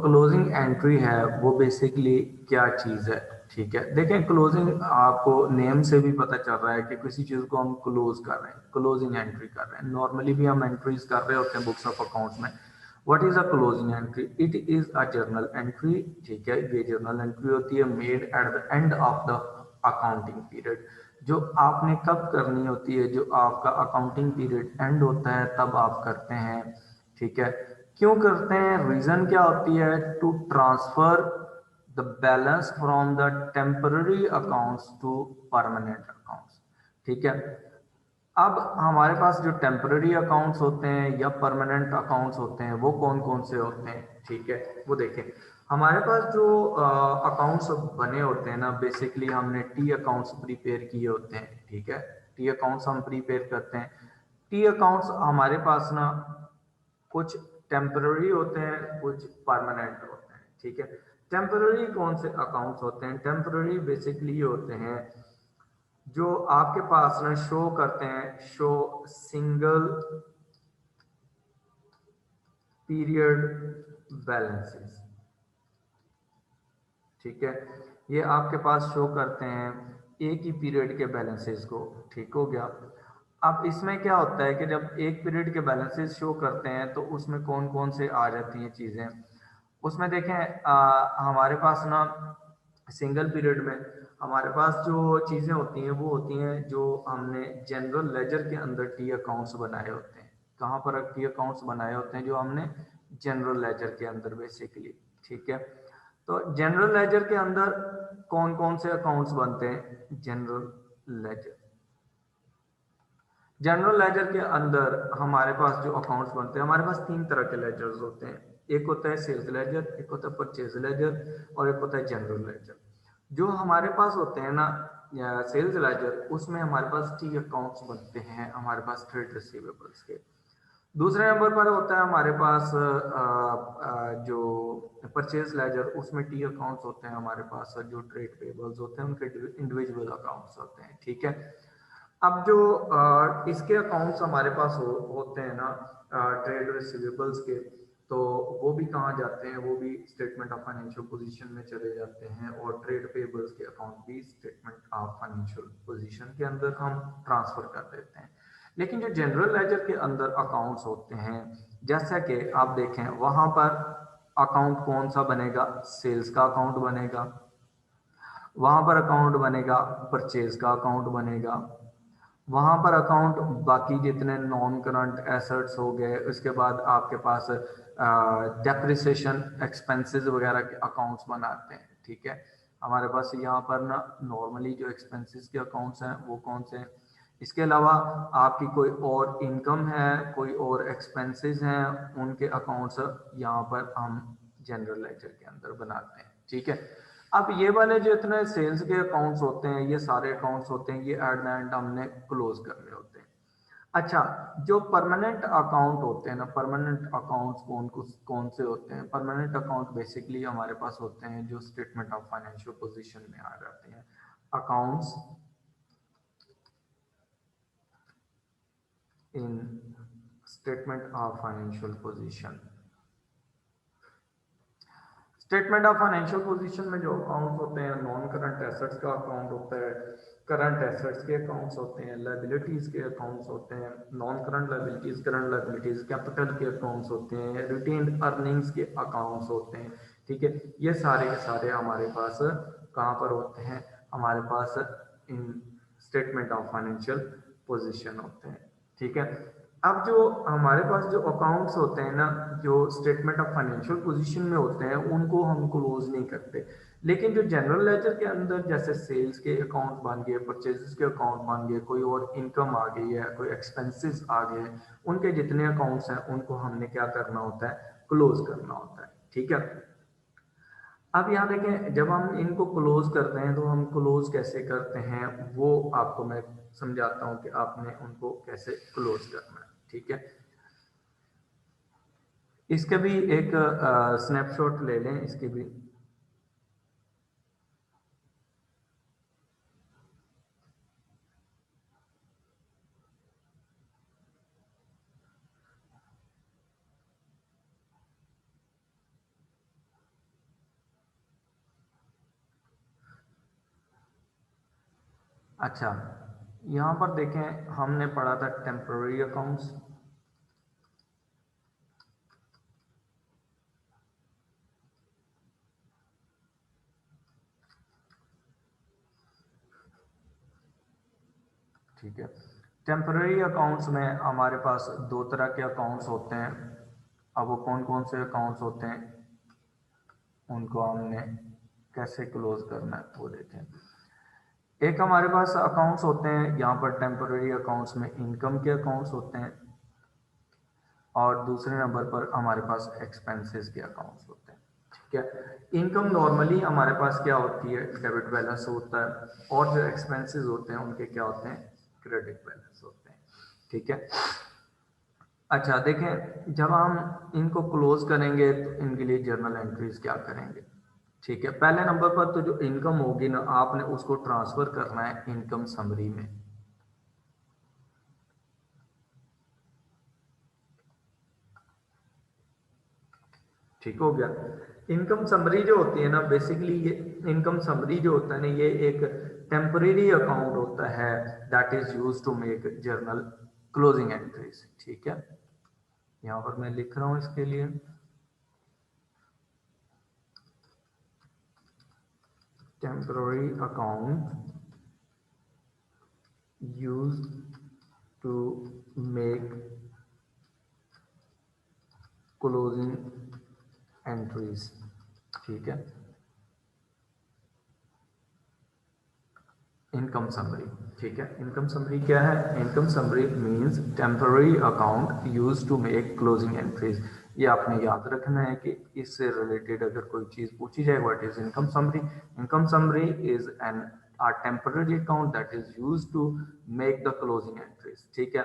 Speaker 1: क्लोजिंग एंट्री है वो बेसिकली क्या चीज़ है। ठीक है, देखें क्लोजिंग आपको नेम से भी पता चल रहा है कि किसी चीज़ को हम क्लोज कर रहे हैं, क्लोजिंग एंट्री कर रहे हैं। नॉर्मली भी हम एंट्रीज कर रहे होते हैं बुक्स ऑफ अकाउंट्स में। What is a closing entry? It is a journal entry. ठीक है, ये जर्नल एंट्री होती है made at the end of the accounting period, जो आपने कब करनी होती है, जो आपका अकाउंटिंग पीरियड एंड होता है तब आप करते हैं। ठीक है, क्यों करते हैं, रीजन क्या होती है? To transfer the balance from the temporary accounts to permanent accounts. ठीक है, अब हमारे पास जो टेम्पररी अकाउंट्स होते हैं या परमानेंट अकाउंट्स होते हैं वो कौन कौन से होते हैं। ठीक है, वो देखें हमारे पास जो अकाउंट्स बने होते हैं ना, बेसिकली हमने टी अकाउंट्स प्रिपेयर किए होते हैं। ठीक है, टी अकाउंट्स हम प्रिपेयर करते हैं। टी अकाउंट्स हमारे पास ना कुछ टेम्पररी होते हैं, कुछ परमानेंट होते हैं। ठीक है, टेम्पररी कौन से अकाउंट्स होते हैं? टेम्पररी बेसिकली होते हैं जो आपके पास ना शो करते हैं, शो सिंगल पीरियड बैलेंसेस। ठीक है, ये आपके पास शो करते हैं एक ही पीरियड के बैलेंसेस को। ठीक हो गया। अब इसमें क्या होता है कि जब एक पीरियड के बैलेंसेस शो करते हैं तो उसमें कौन कौन से आ जाती हैं चीज़ें। उसमें देखें हमारे पास ना सिंगल पीरियड में हमारे पास जो चीज़ें होती हैं वो होती हैं जो हमने जनरल लेजर के अंदर टी अकाउंट्स बनाए होते हैं। कहाँ पर टी अकाउंट्स बनाए होते हैं? जो हमने जनरल लेजर के अंदर बेसिकली। ठीक है, तो जनरल लेजर के अंदर कौन कौन से अकाउंट्स बनते हैं? जनरल लेजर, जनरल लेजर के अंदर हमारे पास जो अकाउंट्स बनते हैं, हमारे पास तीन तरह के लेजर्स होते हैं। एक होता है सेल्स लेजर, एक होता है परचेज लेजर और एक होता है जनरल लेजर। जो हमारे पास होते हैं ना सेल्स लेजर, उसमें हमारे पास टी अकाउंट्स बनते हैं हमारे पास ट्रेड रिसीवेबल्स के। दूसरे नंबर पर होता है हमारे पास जो परचेज लेजर, उसमें टी अकाउंट्स होते हैं हमारे पास। जो ट्रेड पेबल्स होते हैं उनके इंडिविजुअल अकाउंट्स होते हैं। ठीक है, अब जो इसके अकाउंट्स हमारे पास होते हैं ना ट्रेड रिसीवेबल्स के, तो वो भी कहाँ जाते हैं? वो भी स्टेटमेंट ऑफ फाइनेंशियल पोजीशन में चले जाते हैं। और ट्रेड पेबल्स के अकाउंट भी स्टेटमेंट ऑफ फाइनेंशियल पोजीशन के अंदर हम ट्रांसफर कर देते हैं। लेकिन जो जनरल लेजर के अंदर अकाउंट्स होते हैं, जैसा कि आप देखें वहां पर अकाउंट कौन सा बनेगा? सेल्स का अकाउंट बनेगा, वहां पर अकाउंट बनेगा परचेज का अकाउंट बनेगा, वहां पर अकाउंट बाकी जितने नॉन करंट एसेट्स हो गए, उसके बाद आपके पास डेप्रिसिएशन एक्सपेंसेस वगैरह के अकाउंट्स बनाते हैं। ठीक है, हमारे पास यहाँ पर ना नॉर्मली जो एक्सपेंसेस के अकाउंट्स हैं वो कौन से हैं? इसके अलावा आपकी कोई और इनकम है, कोई और एक्सपेंसेस हैं, उनके अकाउंट्स यहाँ पर हम जनरल लेजर के अंदर बनाते हैं। ठीक है, अब ये वाले जो इतने सेल्स के अकाउंट्स होते हैं, ये सारे अकाउंट्स होते हैं, ये एट द एंड हमने क्लोज करने होते हैं। अच्छा, जो परमानेंट अकाउंट होते हैं ना, परमानेंट अकाउंट्स कौन से होते हैं? परमानेंट अकाउंट बेसिकली हमारे पास होते हैं जो स्टेटमेंट ऑफ फाइनेंशियल पोजीशन में आ जाते हैं। Accounts in statement of financial position. Statement of financial position में जो अकाउंट्स होते हैं, नॉन करंट एसेट्स का अकाउंट होता है, करंट एसेट्स के अकाउंट्स होते हैं, लायबिलिटीज के अकाउंट्स होते हैं, non current liabilities, current liabilities, capital के अकाउंट्स होते हैं, रिटेन्ड अर्निंग्स के अकाउंट्स होते हैं। ठीक है, ये सारे के सारे हमारे पास कहाँ पर होते हैं? हमारे पास इन स्टेटमेंट ऑफ फाइनेंशियल पोजीशन होते हैं। ठीक है, अब जो हमारे पास जो अकाउंट्स होते हैं ना, जो स्टेटमेंट ऑफ फाइनेंशियल पोजीशन में होते हैं, उनको हम क्लोज नहीं करते। लेकिन जो जनरल लेजर के अंदर जैसे सेल्स के अकाउंट बन गए, परचेजेस के अकाउंट बन गए, कोई और इनकम आ गई है, कोई एक्सपेंसेस आ गए, उनके जितने अकाउंट्स हैं उनको हमने क्या करना होता है? क्लोज करना होता है। ठीक है, अब यहाँ देखें, जब हम इनको क्लोज करते हैं तो हम क्लोज कैसे करते हैं वो आपको मैं समझाता हूँ कि आपने उनको कैसे क्लोज करना है। ठीक है, इसके भी एक स्नैपशॉट ले लें इसकी भी। अच्छा, यहाँ पर देखें, हमने पढ़ा था टेम्पररी अकाउंट्स। ठीक है, टेम्पररी अकाउंट्स में हमारे पास दो तरह के अकाउंट्स होते हैं। अब वो कौन कौन से अकाउंट्स होते हैं, उनको हमने कैसे क्लोज करना है वो देखें। एक हमारे पास अकाउंट्स होते हैं यहाँ पर टेम्पररी अकाउंट्स में, इनकम के अकाउंट्स होते हैं, और दूसरे नंबर पर हमारे पास एक्सपेंसेस के अकाउंट्स होते हैं। ठीक है, इनकम नॉर्मली हमारे पास क्या होती है? डेबिट बैलेंस होता है, और जो एक्सपेंसेस होते हैं उनके क्या होते हैं? क्रेडिट बैलेंस होते हैं। ठीक है, अच्छा देखें, जब हम इनको क्लोज करेंगे तो इनके लिए जर्नल एंट्रीज क्या करेंगे? ठीक है, पहले नंबर पर तो जो इनकम होगी ना, आपने उसको ट्रांसफर करना है इनकम समरी में। ठीक हो गया। इनकम समरी जो होती है ना, बेसिकली ये इनकम समरी जो होता है ना, ये एक टेम्परेरी अकाउंट होता है that is use to make journal closing entries. ठीक है, यहाँ पर मैं लिख रहा हूँ इसके लिए, temporary account use to make closing entries. ठीक है, इनकम समरी। ठीक है, इनकम समरी क्या है? Income summary means temporary account use to make closing entries. ये आपने याद रखना है कि इससे रिलेटेड अगर कोई चीज पूछी जाए, what is income summary? Income summary is an temporary account that is use to make the closing entries. ठीक है,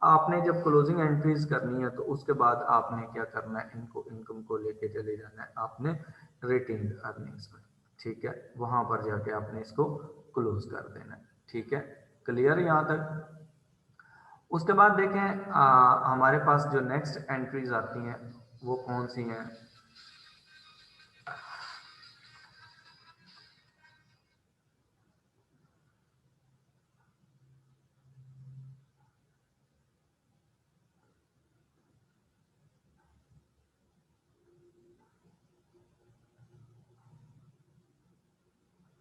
Speaker 1: आपने जब क्लोजिंग एंट्रीज करनी है तो उसके बाद आपने क्या करना है? इनको इनकम को लेके चले जाना है आपने रिटेन्ड अर्निंग्स में। ठीक है, वहां पर जाके आपने इसको क्लोज कर देना है। ठीक है, क्लियर यहाँ तक? उसके बाद देखें, हमारे पास जो नेक्स्ट एंट्रीज आती हैं वो कौन सी हैं?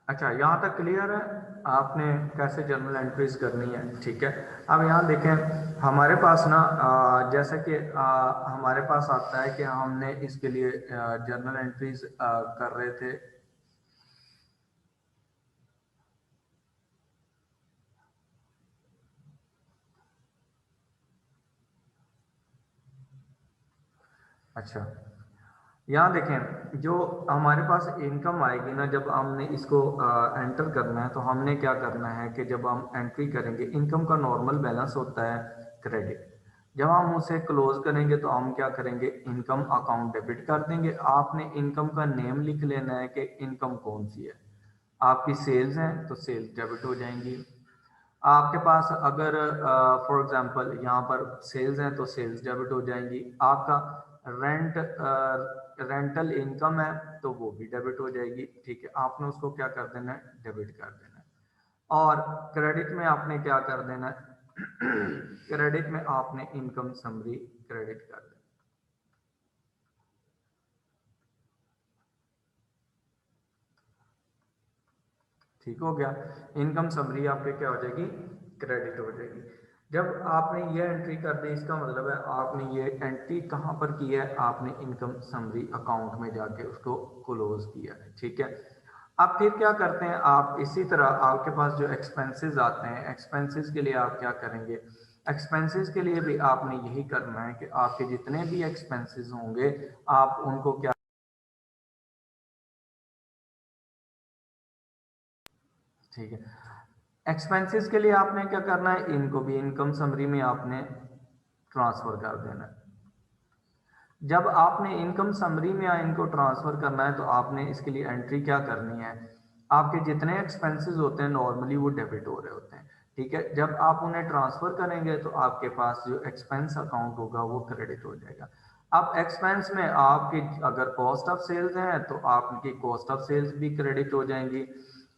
Speaker 1: अच्छा, यहाँ तक क्लियर है आपने कैसे जर्नल एंट्रीज करनी है? ठीक है, अब यहाँ देखें, हमारे पास ना जैसे कि हमारे पास आता है कि हमने इसके लिए जर्नल एंट्रीज कर रहे थे। अच्छा, यहाँ देखें, जो हमारे पास इनकम आएगी ना, जब हमने इसको एंटर करना है तो हमने क्या करना है कि जब हम एंट्री करेंगे, इनकम का नॉर्मल बैलेंस होता है क्रेडिट। जब हम उसे क्लोज करेंगे तो हम क्या करेंगे, इनकम अकाउंट डेबिट कर देंगे। आपने इनकम का नेम लिख लेना है कि इनकम कौन सी है। आपकी सेल्स हैं तो सेल्स डेबिट हो जाएंगी। आपके पास अगर फॉर एग्जांपल यहाँ पर सेल्स हैं तो सेल्स डेबिट हो जाएंगी। आपका रेंटल इनकम है तो वो भी डेबिट हो जाएगी। ठीक है, आपने उसको क्या कर देना है, डेबिट कर देना है। और क्रेडिट में आपने क्या कर देना है क्रेडिट में आपने इनकम समरी क्रेडिट कर देना। ठीक हो गया, इनकम समरी आपके क्या हो जाएगी, क्रेडिट हो जाएगी। जब आपने ये एंट्री कर दी, इसका मतलब है आपने ये एंट्री कहाँ पर की है, आपने इनकम समरी अकाउंट में जाके उसको क्लोज किया है। ठीक है, अब फिर क्या करते हैं आप, इसी तरह आपके पास जो एक्सपेंसेस आते हैं, एक्सपेंसेस के लिए आप क्या करेंगे, एक्सपेंसेस के लिए भी आपने यही करना है कि आपके जितने भी एक्सपेंसेस होंगे आप उनको क्या, ठीक है, एक्सपेंसेस के लिए आपने क्या करना है, इनको भी इनकम समरी में आपने ट्रांसफर कर देना है। जब आपने इनकम समरी में इनको ट्रांसफर करना है तो आपने इसके लिए एंट्री क्या करनी है, आपके जितने एक्सपेंसेस होते हैं नॉर्मली वो डेबिट हो रहे होते हैं। ठीक है, जब आप उन्हें ट्रांसफर करेंगे तो आपके पास जो एक्सपेंस अकाउंट होगा वो क्रेडिट हो जाएगा। अब एक्सपेंस में आपकी अगर कॉस्ट ऑफ सेल्स है तो आपकी कॉस्ट ऑफ सेल्स भी क्रेडिट हो जाएंगी।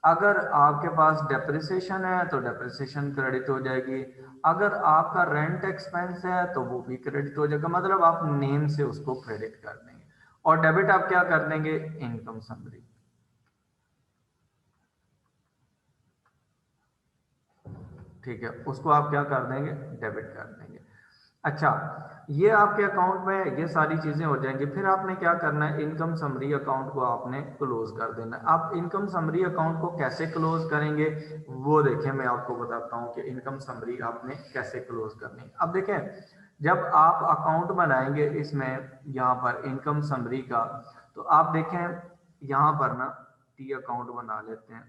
Speaker 1: अगर आपके पास डेप्रिसिएशन है तो डेप्रिसिएशन क्रेडिट हो जाएगी। अगर आपका रेंट एक्सपेंस है तो वो भी क्रेडिट हो जाएगा। मतलब आप नेम से उसको क्रेडिट कर देंगे और डेबिट आप क्या कर देंगे, इनकम समरी। ठीक है, उसको आप क्या कर देंगे, डेबिट कर देंगे। अच्छा, ये आपके अकाउंट में ये सारी चीजें हो जाएंगी। फिर आपने क्या करना है, इनकम समरी अकाउंट को आपने क्लोज कर देना है। आप इनकम समरी अकाउंट को कैसे क्लोज करेंगे वो देखिए, मैं आपको बताता हूँ कि इनकम समरी आपने कैसे क्लोज करनी है। अब देखें, जब आप अकाउंट बनाएंगे इसमें यहाँ पर इनकम समरी का, तो आप देखें यहाँ पर ना टी अकाउंट बना लेते हैं,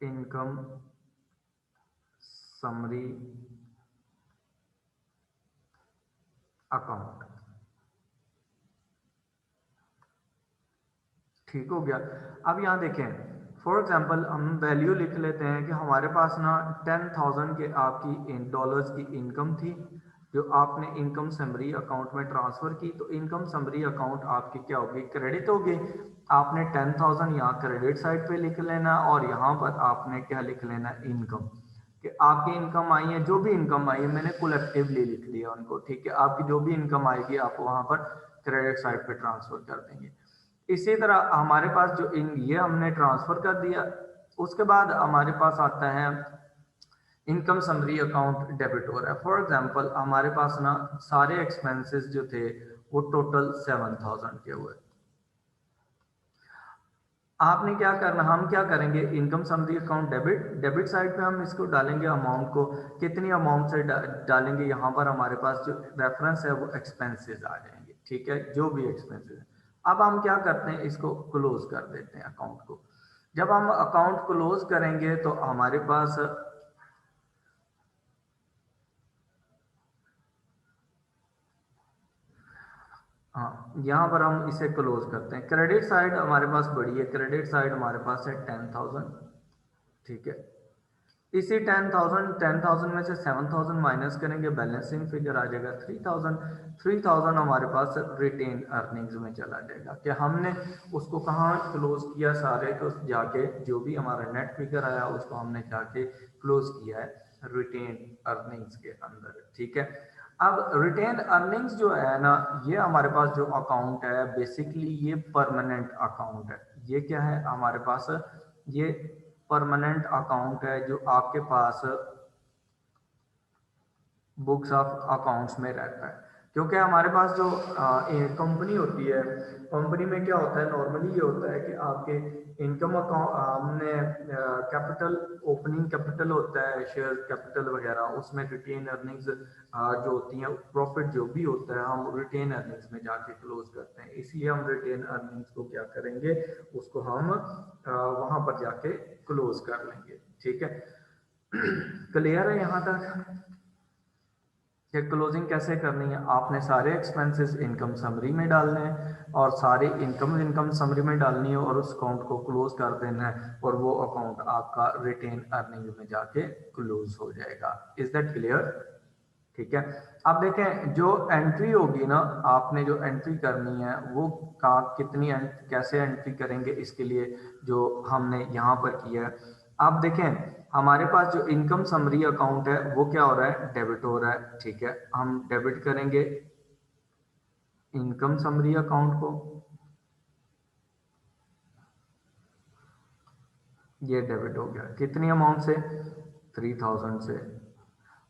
Speaker 1: इनकम समरी अकाउंट। ठीक हो गया। अब यहाँ देखें, फॉर एग्जांपल हम वैल्यू लिख लेते हैं कि हमारे पास ना 10,000 के आपकी इन डॉलर्स की इनकम थी जो आपने इनकम समरी अकाउंट में ट्रांसफर की। तो इनकम समरी अकाउंट आपकी क्या होगी, क्रेडिट होगी। आपने 10,000 यहाँ क्रेडिट साइड पे लिख लेना और यहाँ पर आपने क्या लिख लेना, इनकम, कि आपकी इनकम आई है, जो भी इनकम आई है मैंने कलेक्टिवली लिख दिया उनको। ठीक है, आपकी जो भी इनकम आएगी आप वहां पर क्रेडिट साइड पे ट्रांसफर कर देंगे। इसी तरह हमारे पास जो इन ये हमने ट्रांसफर कर दिया, उसके बाद हमारे पास आता है इनकम समरी अकाउंट डेबिट हो रहा है। फॉर एग्जांपल हमारे पास ना सारे एक्सपेंसेस जो थे वो टोटल 7,000 के हुए। आपने क्या करना, हम क्या करेंगे, income summary account debit, debit side पे हम इसको डालेंगे अमाउंट को, कितनी अमाउंट से डालेंगे, यहाँ पर हमारे पास जो रेफरेंस है वो एक्सपेंसेस आ जाएंगे। ठीक है, जो भी एक्सपेंसेस है। अब हम क्या करते हैं, इसको क्लोज कर देते हैं अकाउंट को। जब हम अकाउंट क्लोज करेंगे तो हमारे पास, हाँ यहाँ पर हम इसे क्लोज करते हैं। क्रेडिट साइड हमारे पास बड़ी है, क्रेडिट साइड हमारे पास है 10,000। ठीक है, इसी 10,000 में से 7,000 माइनस करेंगे, बैलेंसिंग फिगर आ जाएगा 3,000। 3,000 हमारे पास रिटेन अर्निंग्स में चला जाएगा कि हमने उसको कहाँ क्लोज किया, सारे को जाके जो भी हमारा नेट फिगर आया उसको हमने जाके क्लोज किया है रिटेन अर्निंग्स के अंदर। ठीक है, अब रिटेन अर्निंग्स जो है ना, ये हमारे पास जो अकाउंट है बेसिकली ये परमानेंट अकाउंट है। ये क्या है हमारे पास, ये परमानेंट अकाउंट है जो आपके पास बुक्स ऑफ अकाउंट्स में रहता है। क्योंकि हमारे पास जो कंपनी होती है, कंपनी में क्या होता है, नॉर्मली ये होता है कि आपके इनकम अकाउंट हमने कैपिटल, ओपनिंग कैपिटल होता है, शेयर कैपिटल वगैरह, उसमें रिटेन अर्निंग्स जो होती हैं, प्रॉफिट जो भी होता है हम रिटेन अर्निंग्स में जाके क्लोज करते हैं। इसलिए हम रिटेन अर्निंग्स को क्या करेंगे, उसको हम वहां पर जाके क्लोज कर लेंगे। ठीक है, क्लियर है यहाँ तक? कि क्लोजिंग कैसे करनी है? आपने सारे एक्सपेंसेस इनकम समरी में डालने हैं और सारे इनकम समरी में डालनी है और उस अकाउंट को क्लोज कर देना है और वो अकाउंट आपका रिटेन अर्निंग में जाके क्लोज हो जाएगा। Is that clear? ठीक है। अब देखें जो एंट्री होगी ना, आपने जो एंट्री करनी है वो कितनी कैसे एंट्री करेंगे, इसके लिए जो हमने यहाँ पर किया है। आप देखें हमारे पास जो इनकम समरी अकाउंट है वो क्या हो रहा है, डेबिट हो रहा है। ठीक है, हम डेबिट करेंगे इनकम समरी अकाउंट को, ये डेबिट हो गया। कितनी अमाउंट से? 3000 से।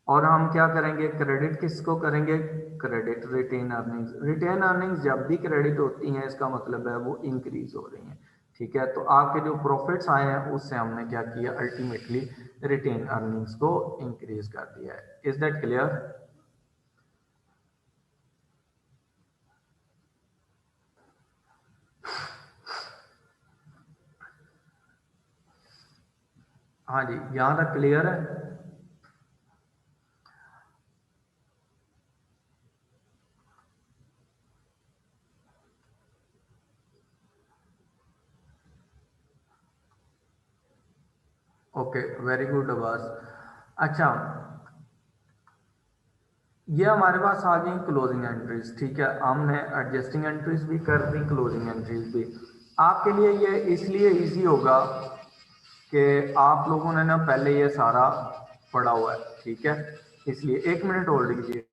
Speaker 1: और हम क्या करेंगे, क्रेडिट किसको करेंगे? Credit retain earnings. Retain earnings जब भी क्रेडिट होती हैं इसका मतलब है वो इंक्रीज हो रही हैं। ठीक है, तो आपके जो प्रॉफिट्स आए हैं उससे हमने क्या किया, अल्टीमेटली रिटेन अर्निंग्स को इंक्रीज कर दिया है। Is that clear? हाँ जी, यहाँ तक क्लियर है? Okay, very good Abbas. अच्छा, ये हमारे पास आ गई क्लोजिंग एंट्रीज। ठीक है, हमने एडजस्टिंग एंट्रीज भी कर दी, क्लोजिंग एंट्रीज भी। आपके लिए ये इसलिए इजी होगा कि आप लोगों ने ना पहले ये सारा पढ़ा हुआ है। ठीक है, इसलिए एक मिनट होल्ड कीजिए।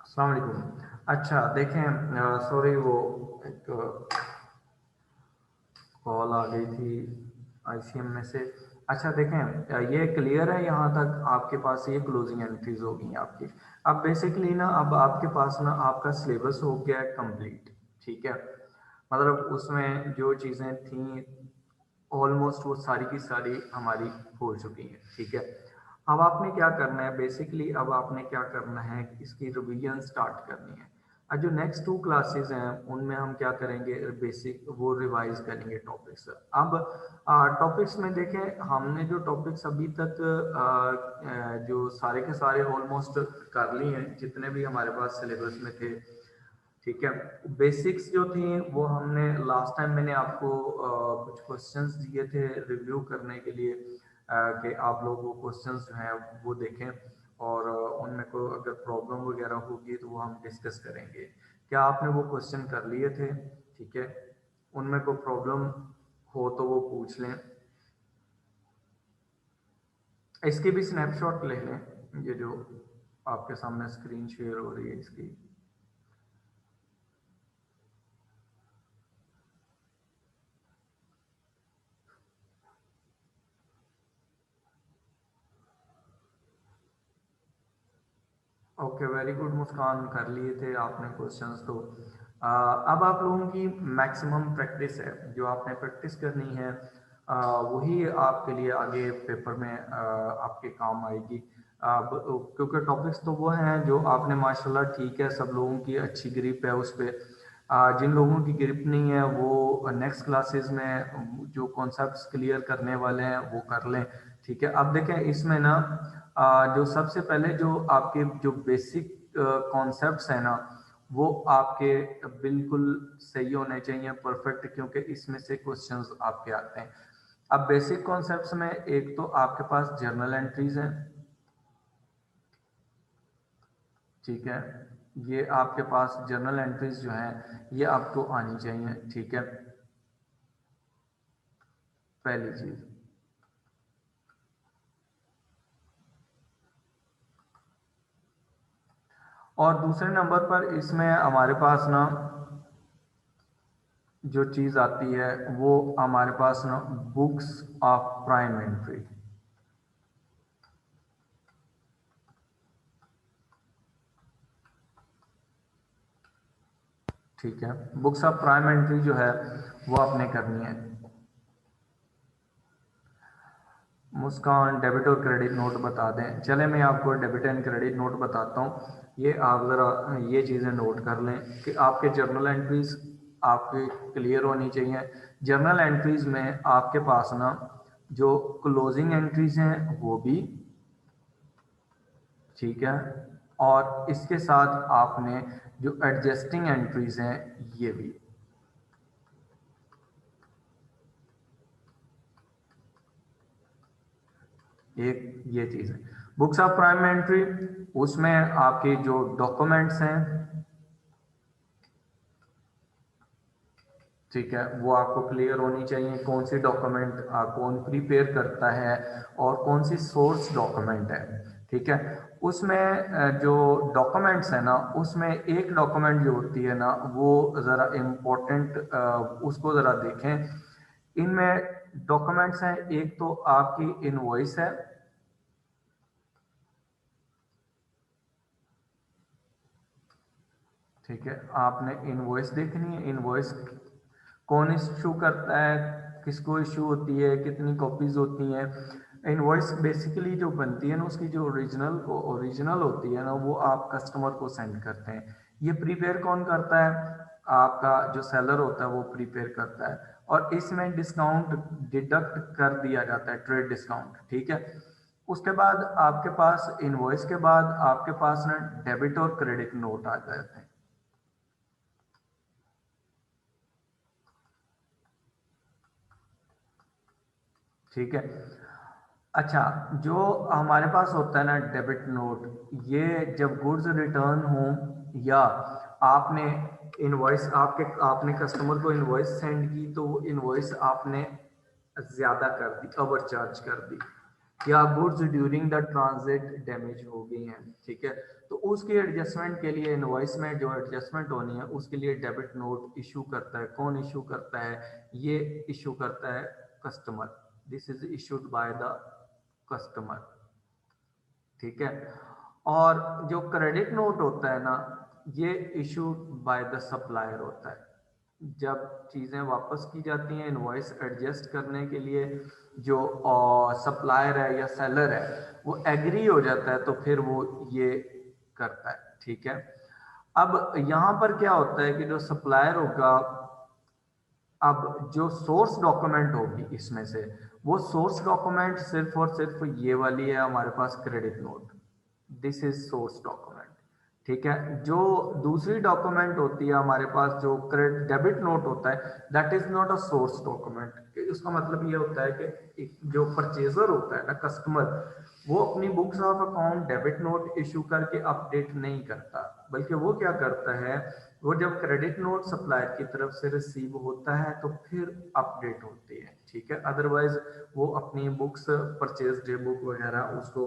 Speaker 1: अस्सलाम वालेकुम। अच्छा देखें, सॉरी वो एक कॉल आ गई थी आईसीएम में से। अच्छा देखें, ये क्लियर है यहाँ तक? आपके पास ये क्लोजिंग एंट्रीज हो गई हैं आपकी। अब बेसिकली ना, अब आपके पास ना आपका सिलेबस हो गया है कंप्लीट। ठीक है, मतलब उसमें जो चीज़ें थी ऑलमोस्ट वो सारी की सारी हमारी हो चुकी हैं। ठीक है, अब आपने क्या करना है, बेसिकली अब आपने क्या करना है, इसकी रिवीजन स्टार्ट करनी है। और जो नेक्स्ट 2 क्लासेस हैं उनमें हम क्या करेंगे, बेसिक वो रिवाइज करेंगे टॉपिक्स। अब टॉपिक्स में देखें, हमने जो टॉपिक्स अभी तक जो सारे के सारे ऑलमोस्ट कर लिए हैं, जितने भी हमारे पास सिलेबस में थे। ठीक है, बेसिक्स जो थी वो हमने लास्ट टाइम मैंने आपको कुछ क्वेश्चंस दिए थे रिव्यू करने के लिए, कि आप लोग वो क्वेश्चंस जो हैं वो देखें और उनमें को अगर प्रॉब्लम वगैरह होगी तो वो हम डिस्कस करेंगे। क्या आपने वो क्वेश्चन कर लिए थे? ठीक है, उनमें कोई प्रॉब्लम हो तो वो पूछ लें। इसकी भी स्नैपशॉट ले लें, ये जो आपके सामने स्क्रीन शेयर हो रही है इसकी। ओके, वेरी गुड मुस्कान, कर लिए थे आपने क्वेश्चंस तो। अब आप लोगों की मैक्सिमम प्रैक्टिस है, जो आपने प्रैक्टिस करनी है वही आपके लिए आगे पेपर में आपके काम आएगी। अब क्योंकि टॉपिक्स तो वो हैं जो आपने माशाल्लाह ठीक है, सब लोगों की अच्छी ग्रिप है उस पे। जिन लोगों की ग्रिप नहीं है वो नेक्स्ट क्लासेस में जो कॉन्सेप्ट्स क्लियर करने वाले हैं वो कर लें। ठीक है, अब देखें इसमें ना जो सबसे पहले जो आपके जो बेसिक कॉन्सेप्ट्स हैं ना वो आपके बिल्कुल सही होने चाहिए, परफेक्ट, क्योंकि इसमें से क्वेश्चंस आपके आते हैं। अब बेसिक कॉन्सेप्ट्स में एक तो आपके पास जर्नल एंट्रीज हैं। ठीक है, ये आपके पास जर्नल एंट्रीज जो हैं ये आपको आनी चाहिए। ठीक है, पहली चीज। और दूसरे नंबर पर इसमें हमारे पास ना जो चीज आती है वो हमारे पास ना बुक्स ऑफ प्राइम एंट्री। ठीक है, बुक्स ऑफ प्राइम एंट्री जो है वो आपने करनी है। मुस्कान डेबिट और क्रेडिट नोट बता दें, चले मैं आपको डेबिट एंड क्रेडिट नोट बताता हूँ। ये आप ज़रा ये चीज़ें नोट कर लें कि आपके जर्नल एंट्रीज आपके क्लियर होनी चाहिए। जर्नल एंट्रीज में आपके पास ना जो क्लोजिंग एंट्रीज हैं वो भी, ठीक है, और इसके साथ आपने जो एडजस्टिंग एंट्रीज हैं ये भी। एक ये चीज़ है बुक्स ऑफ प्राइम एंट्री, उसमें आपके जो डॉक्यूमेंट्स हैं, ठीक है, वो आपको क्लियर होनी चाहिए। कौन सी डॉक्यूमेंट कौन प्रिपेयर करता है और कौन सी सोर्स डॉक्यूमेंट है। ठीक है, उसमें जो डॉक्यूमेंट्स है ना उसमें एक डॉक्यूमेंट जो होती है ना वो ज़रा इम्पोर्टेंट, उसको ज़रा देखें। इनमें डॉक्यूमेंट्स हैं, एक तो आपकी इनवॉइस है। ठीक है, आपने इनवॉइस देखनी है। इनवॉइस कौन इशू करता है, किसको इशू होती है, कितनी कॉपीज होती हैं। इनवॉइस बेसिकली जो बनती है ना उसकी जो ओरिजिनल होती है ना वो आप कस्टमर को सेंड करते हैं। ये प्रीपेयर कौन करता है, आपका जो सेलर होता है वो प्रीपेयर करता है, और इसमें डिस्काउंट डिडक्ट कर दिया जाता है, ट्रेड डिस्काउंट। ठीक है, उसके बाद आपके पास इनवॉइस के बाद आपके पास ना डेबिट और क्रेडिट नोट आ जाते हैं। ठीक है, अच्छा, जो हमारे पास होता है ना डेबिट नोट, ये जब गुड्स रिटर्न हो या आपने इनवॉइस आपने कस्टमर को इनवॉइस सेंड की तो वो इनवॉइस आपने ज्यादा कर दी, ओवर चार्ज कर दी, या goods during the transit damage हो गई हैं। ठीक है, तो उसके एडजस्टमेंट के लिए इनवॉइस में जो एडजस्टमेंट होनी है उसके लिए डेबिट नोट इशू करता है। कौन इशू करता है, ये इशू करता है customer. This is issued by the customer. ठीक है, और जो क्रेडिट नोट होता है ना ये इशूड बाय द सप्लायर होता है। जब चीजें वापस की जाती हैं इनवॉइस एडजस्ट करने के लिए, जो सप्लायर है या सेलर है वो एग्री हो जाता है तो फिर वो ये करता है। ठीक है, अब यहाँ पर क्या होता है कि जो सप्लायर होगा, अब जो सोर्स डॉक्यूमेंट होगी इसमें से, वो सोर्स डॉक्यूमेंट सिर्फ और सिर्फ ये वाली है हमारे पास credit note. This is source document. ठीक है, जो दूसरी डॉक्यूमेंट होती है हमारे पास जो क्रेडिट डेबिट नोट होता है, that is not a source document. उसका मतलब ये होता है कि एक जो परचेजर होता है ना कस्टमर, वो अपनी books of account debit note issue करके अपडेट नहीं करता, बल्कि वो क्या करता है, वो जब क्रेडिट नोट सप्लायर की तरफ से रिसीव होता है तो फिर अपडेट होती है। ठीक है, अदरवाइज वो अपनी बुक्स परचेज डे बुक वगैरह उसको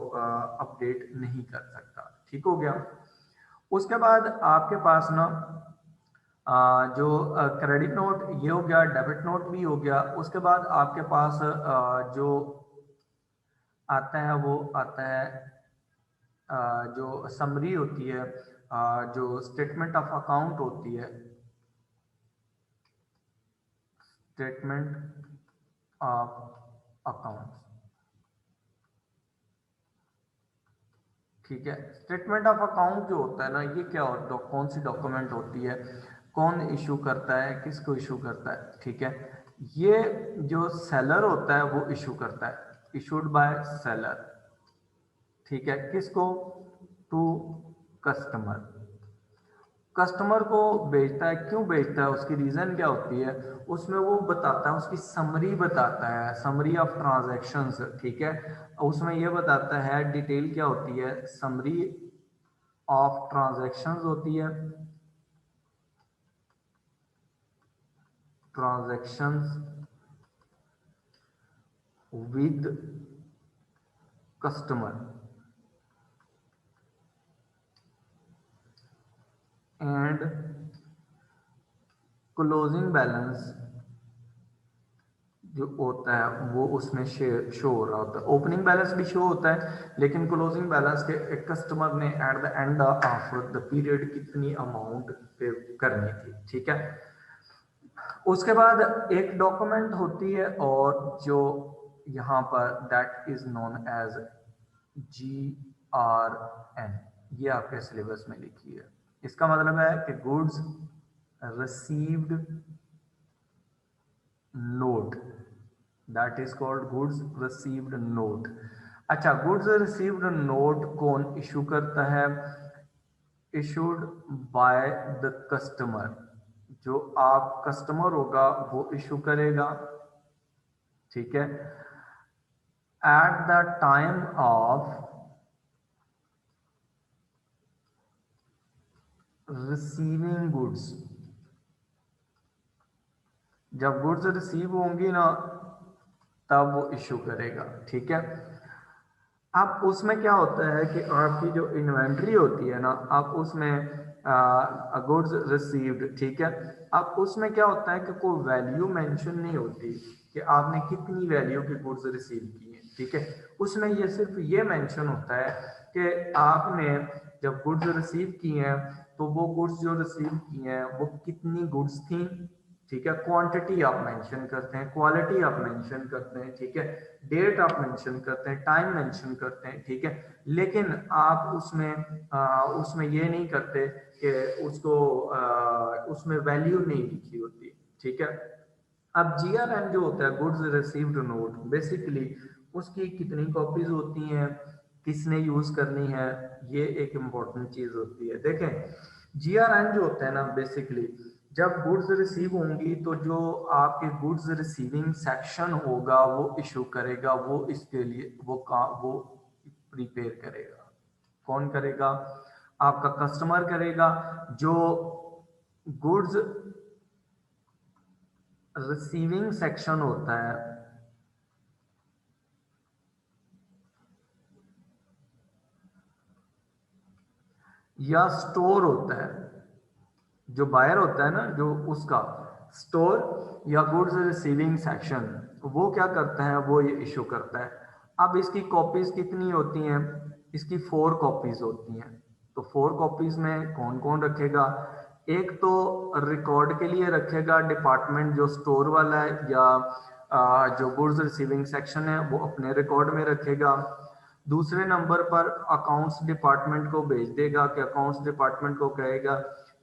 Speaker 1: अपडेट नहीं कर सकता। ठीक हो गया, उसके बाद आपके पास ना जो क्रेडिट नोट ये हो गया, डेबिट नोट भी हो गया। उसके बाद आपके पास जो आता है वो आता है जो समरी होती है, जो स्टेटमेंट ऑफ अकाउंट होती है। Statement of accounts. ठीक है, स्टेटमेंट ऑफ अकाउंट जो होता है ना, ये क्या होता है, कौन सी डॉक्यूमेंट होती है, कौन इशू करता है, किसको इशू करता है। ठीक है, ये जो सेलर होता है वो इशू करता है, इशूड बाय सेलर। ठीक है, किसको, टू कस्टमर। कस्टमर को भेजता है, क्यों भेजता है, उसकी रीजन क्या होती है, उसमें वो बताता है, उसकी समरी बताता है, समरी ऑफ ट्रांजैक्शंस। ठीक है, उसमें ये बताता है, डिटेल क्या होती है, समरी ऑफ ट्रांजैक्शंस होती है, transactions with customer and closing balance जो होता है वो उसमें शो हो रहा होता है। ओपनिंग बैलेंस भी शो होता है, लेकिन क्लोजिंग बैलेंस के कस्टमर ने eight the end of the period कितनी अमाउंट पे करनी थी। ठीक है, उसके बाद एक डॉक्यूमेंट होती है और जो यहाँ पर that is known as GRN, ये आपके सिलेबस में लिखी है। इसका मतलब है कि goods received note, that is called goods received note. अच्छा, गुड्स रिसीव्ड नोट कौन इशू करता है, इशूड बाय द कस्टमर, जो आप कस्टमर होगा वो इशू करेगा। ठीक है, at the time of receiving goods, जब गुड्स रिसीव होंगी ना तब वो इशू करेगा। ठीक है, अब उसमें क्या होता है कि आपकी जो इन्वेंट्री होती है ना, आप उसमें गुड्स रिसीव्ड, ठीक है, अब उसमें क्या होता है कि कोई वैल्यू मेंशन नहीं होती कि आपने कितनी वैल्यू की गुड्स रिसीव की है। ठीक है, उसमें ये सिर्फ ये मेंशन होता है कि आपने जब गुड्स रिसीव की हैं तो वो गुड्स जो रिसीव की हैं वो कितनी गुड्स थी। ठीक है, क्वांटिटी आप मेंशन करते हैं, क्वालिटी आप मेंशन करते हैं, ठीक है, डेट आप मेंशन करते हैं, टाइम मेंशन करते हैं। ठीक है, लेकिन आप उसमें ये नहीं करते कि उसको उसमें वैल्यू नहीं लिखी होती। ठीक है, अब GRN जो होता है, गुड्स रिसीव्ड नोट, बेसिकली उसकी कितनी कॉपीज होती हैं, किसने यूज करनी है, ये एक इम्पोर्टेंट चीज होती है। देखें, GRN जो होता है ना, बेसिकली जब गुड्स रिसीव होंगी तो जो आपके गुड्स रिसीविंग सेक्शन होगा वो इशू करेगा, वो इसके लिए वो प्रिपेयर करेगा। कौन करेगा, आपका कस्टमर करेगा। जो गुड्स रिसीविंग सेक्शन होता है या स्टोर होता है, जो बायर होता है ना, जो उसका स्टोर या गुड्स रिसीविंग सेक्शन, वो क्या करता है, वो ये इशू करता है। अब इसकी कॉपीज कितनी होती हैं, इसकी 4 कॉपीज होती हैं। तो 4 कॉपीज में कौन कौन रखेगा, एक तो रिकॉर्ड के लिए रखेगा डिपार्टमेंट जो स्टोर वाला है, या जो गुड्स रिसीविंग सेक्शन है वो अपने रिकॉर्ड में रखेगा। दूसरे नंबर पर अकाउंट्स डिपार्टमेंट को भेज देगा कि अकाउंट्स डिपार्टमेंट को कहेगा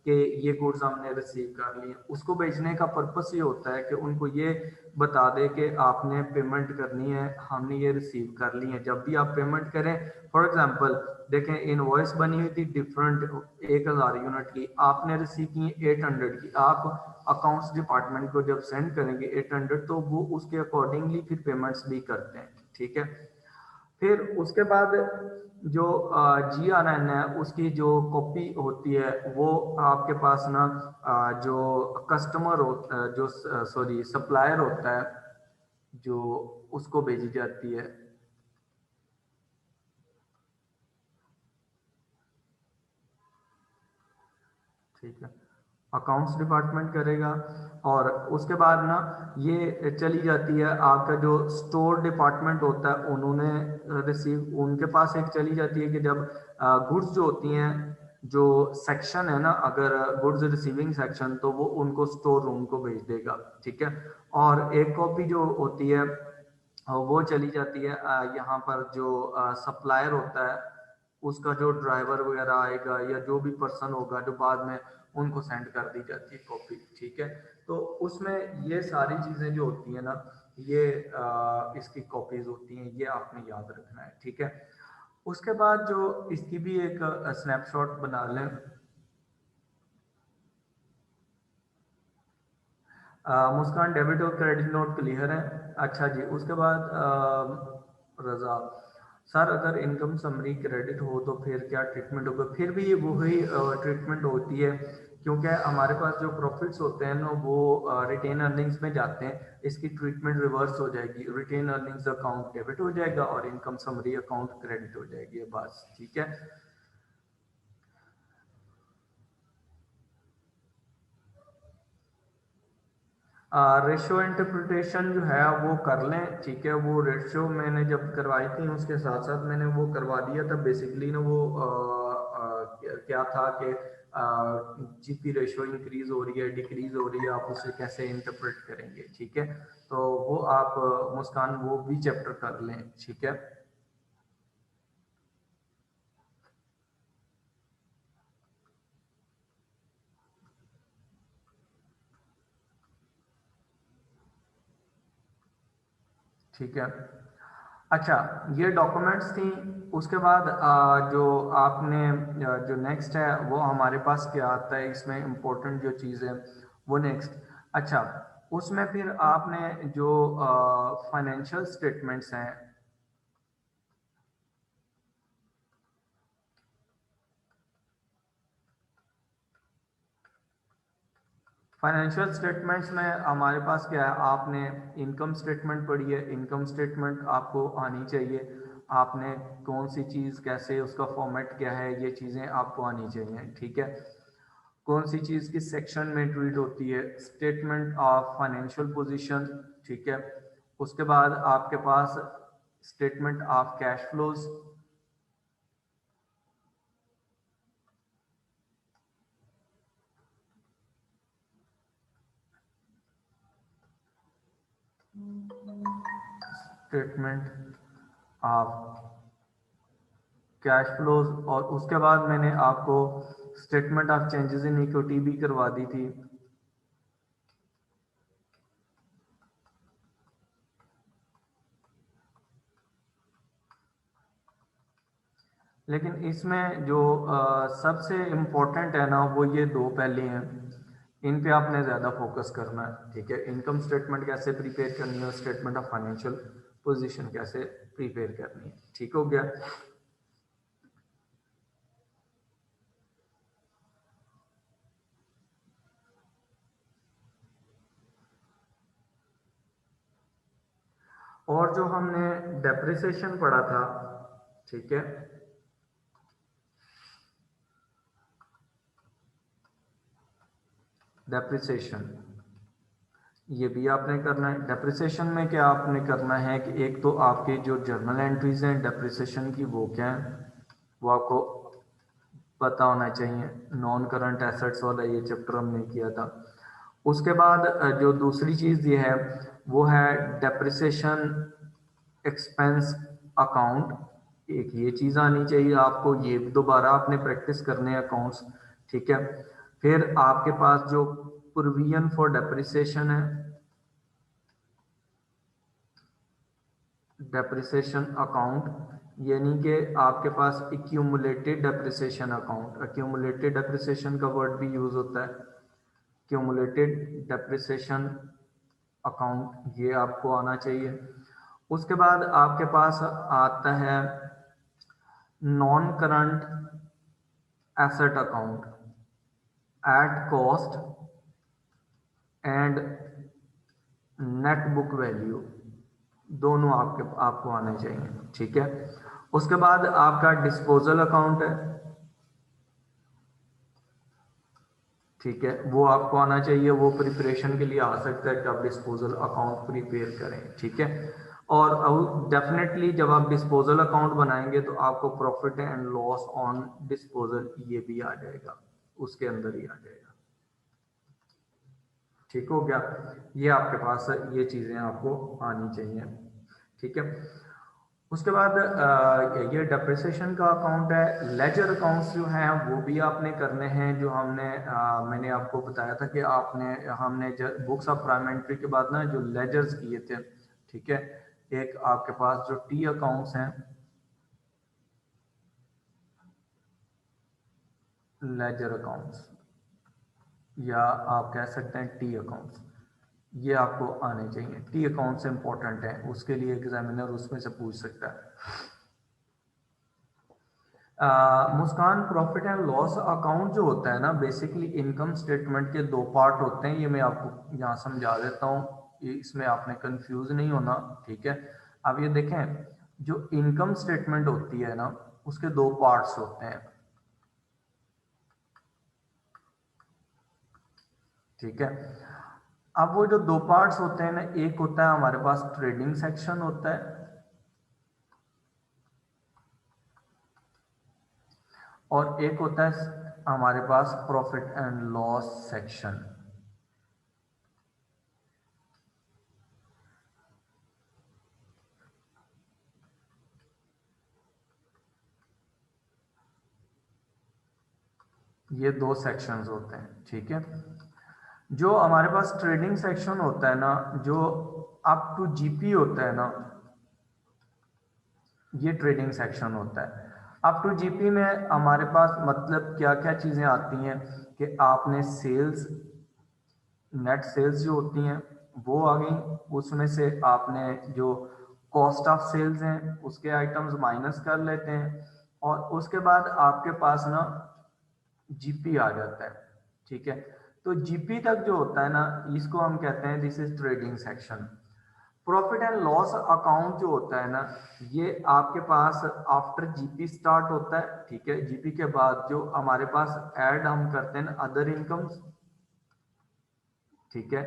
Speaker 1: कि ये गुड्स हमने रिसीव कर लिए। उसको भेजने का पर्पस ये होता है कि उनको ये बता दे कि आपने पेमेंट करनी है, हमने ये रिसीव कर ली है। जब भी आप पेमेंट करें, फॉर एग्जांपल देखें, इनवॉइस बनी हुई थी डिफरेंट 1000 यूनिट की, आपने रिसीव की 800 की, आप अकाउंट्स डिपार्टमेंट को जब सेंड करेंगे 800, तो वो उसके अकॉर्डिंगली फिर पेमेंट्स भी करते हैं। ठीक है, फिर उसके बाद जो GRN है उसकी जो कॉपी होती है वो आपके पास ना जो कस्टमर हो जो सॉरी सप्लायर होता है जो उसको भेजी जाती है। ठीक है, अकाउंट्स डिपार्टमेंट करेगा। और उसके बाद ना ये चली जाती है, आपका जो स्टोर डिपार्टमेंट होता है उन्होंने रिसीव, उनके पास एक चली जाती है कि जब गुड्स जो होती हैं जो सेक्शन है ना, अगर गुड्स रिसीविंग सेक्शन, तो वो उनको स्टोर रूम को भेज देगा, ठीक है। और एक कॉपी जो होती है वो चली जाती है यहाँ पर जो सप्लायर होता है, उसका जो ड्राइवर वगैरह आएगा या जो भी पर्सन होगा जो बाद में, उनको सेंड कर दी जाती है कॉपी, ठीक है। तो उसमें ये सारी चीजें जो होती है ना, ये इसकी कॉपीज होती हैं, ये आपने याद रखना है, ठीक है। उसके बाद जो इसकी भी एक स्नैपशॉट बना लें। मुस्कान, डेबिट और क्रेडिट नोट क्लियर है। अच्छा जी, उसके बाद रजा सर, अगर इनकम समरी क्रेडिट हो तो फिर क्या ट्रीटमेंट होगा? फिर भी वही ट्रीटमेंट होती है, क्योंकि हमारे पास जो प्रॉफिट्स होते हैं ना वो रिटेन अर्निंग्स में जाते हैं। इसकी ट्रीटमेंट रिवर्स हो जाएगी, रिटेन अर्निंग्स अकाउंट डेबिट हो जाएगा और इनकम समरी अकाउंट क्रेडिट हो जाएगी, बस, ठीक है। रेशियो इंटरप्रिटेशन जो है वो कर लें, ठीक है। वो रेशियो मैंने जब करवाई थी उसके साथ साथ मैंने वो करवा दिया था। बेसिकली ना वो क्या था कि जीपी रेशियो इंक्रीज हो रही है, डिक्रीज हो रही है, आप उसे कैसे इंटरप्रेट करेंगे, ठीक है। तो वो आप मुस्कान वो भी चैप्टर कर लें, ठीक है। ठीक है। अच्छा, ये डॉक्यूमेंट्स थी। उसके बाद जो आपने जो नेक्स्ट है वो हमारे पास क्या आता है, इसमें इम्पोर्टेंट जो चीज़ है वो नेक्स्ट। अच्छा, उसमें फिर आपने जो फाइनेंशियल स्टेटमेंट्स हैं, फाइनेंशियल स्टेटमेंट्स में हमारे पास क्या है, आपने इनकम स्टेटमेंट पढ़ी है, इनकम स्टेटमेंट आपको आनी चाहिए। आपने कौन सी चीज़ कैसे, उसका फॉर्मेट क्या है, ये चीज़ें आपको आनी चाहिए, ठीक है। कौन सी चीज़ किस सेक्शन में ट्रीट होती है, स्टेटमेंट ऑफ फाइनेंशियल पोजीशन, ठीक है। उसके बाद आपके पास statement of cash flows, statement of cash flows, और उसके बाद मैंने आपको statement of changes in equity भी करवा दी थी। लेकिन इसमें जो सबसे इम्पोर्टेंट है ना, वो ये दो पहले हैं, इन पे आपने ज़्यादा फोकस करना है, ठीक है। इनकम स्टेटमेंट कैसे प्रिपेयर करनी है, स्टेटमेंट ऑफ फाइनेंशियल पोजीशन कैसे प्रिपेयर करनी है, ठीक हो गया। और जो हमने डेप्रिसिएशन पढ़ा था, ठीक है, डेप्रिसिएशन ये भी आपने करना है। डेप्रिसिएशन में क्या आपने करना है कि एक तो आपके जो जर्नल एंट्रीज हैं डेप्रिसिएशन की वो क्या है, वो आपको पता होना चाहिए। नॉन करंट एसेट्स वाला ये चैप्टर हमने किया था। उसके बाद जो दूसरी चीज़ ये है वो है डेप्रिसिएशन एक्सपेंस अकाउंट। एक ये चीज़ आनी चाहिए आपको, ये दोबारा आपने प्रैक्टिस करने हैं अकाउंट्स, ठीक है। फिर आपके पास जो प्रोविजन फॉर डेप्रिसिएशन है, डेप्रिसिएशन अकाउंट, यानी कि आपके पास accumulated depreciation account, accumulated depreciation का वर्ड भी यूज होता है, एक्यूमुलेटेड डेप्रिसिएशन अकाउंट, ये आपको आना चाहिए। उसके बाद आपके पास आता है non current asset account at cost and net book value, दोनों आपको आने चाहिए, ठीक है। उसके बाद आपका डिस्पोजल अकाउंट है, ठीक है, वो आपको आना चाहिए। वो प्रिपरेशन के लिए आ सकता है कि आप डिस्पोजल अकाउंट प्रिपेयर करें, ठीक है। और डेफिनेटली जब आप डिस्पोजल अकाउंट बनाएंगे तो आपको profit and loss on disposal ये भी आ जाएगा, उसके अंदर ही आ जाएगा। ठीक हो गया, ये आपके पास ये चीजें आपको आनी चाहिए। ठीक है, उसके बाद ये डेप्रिसिएशन का अकाउंट है। लेजर अकाउंट्स जो हैं वो भी आपने करने हैं, जो मैंने आपको बताया था कि हमने बुक्स ऑफ प्राइम एंट्री के बाद ना जो लेजर्स किए थे। ठीक है, एक आपके पास जो टी अकाउंट्स हैं, लेजर अकाउंट्स या आप कह सकते हैं टी अकाउंट्स, ये आपको आने चाहिए। टी अकाउंट से इंपॉर्टेंट है, उसके लिए एग्जामिनर उसमें से पूछ सकता है। मुस्कान, प्रॉफिट एंड लॉस अकाउंट जो होता है ना, बेसिकली इनकम स्टेटमेंट के दो पार्ट होते हैं। ये मैं आपको यहाँ समझा देता हूँ, इसमें आपने कंफ्यूज नहीं होना। ठीक है, अब ये देखें, जो इनकम स्टेटमेंट होती है ना, उसके दो पार्ट्स होते हैं। ठीक है, अब वो जो दो पार्ट्स होते हैं ना, एक होता है हमारे पास ट्रेडिंग सेक्शन होता है, और एक होता है हमारे पास प्रॉफिट एंड लॉस सेक्शन। ये दो सेक्शंस होते हैं। ठीक है, जो हमारे पास ट्रेडिंग सेक्शन होता है ना, जो अप टू जीपी होता है ना, ये ट्रेडिंग सेक्शन होता है। अप टू जीपी में हमारे पास मतलब क्या क्या चीजें आती हैं कि आपने सेल्स, नेट सेल्स जो होती हैं वो आ गई, उसमें से आपने जो कॉस्ट ऑफ सेल्स हैं उसके आइटम्स माइनस कर लेते हैं, और उसके बाद आपके पास ना जीपी आ जाता है। ठीक है, तो जीपी तक जो होता है ना, इसको हम कहते हैं this is trading section. Profit and loss account जो होता है ना, ये आपके पास आफ्टर जीपी स्टार्ट होता है। ठीक है, जीपी के बाद जो हमारे पास ऐड हम करते हैं अदर इनकम्स। ठीक है,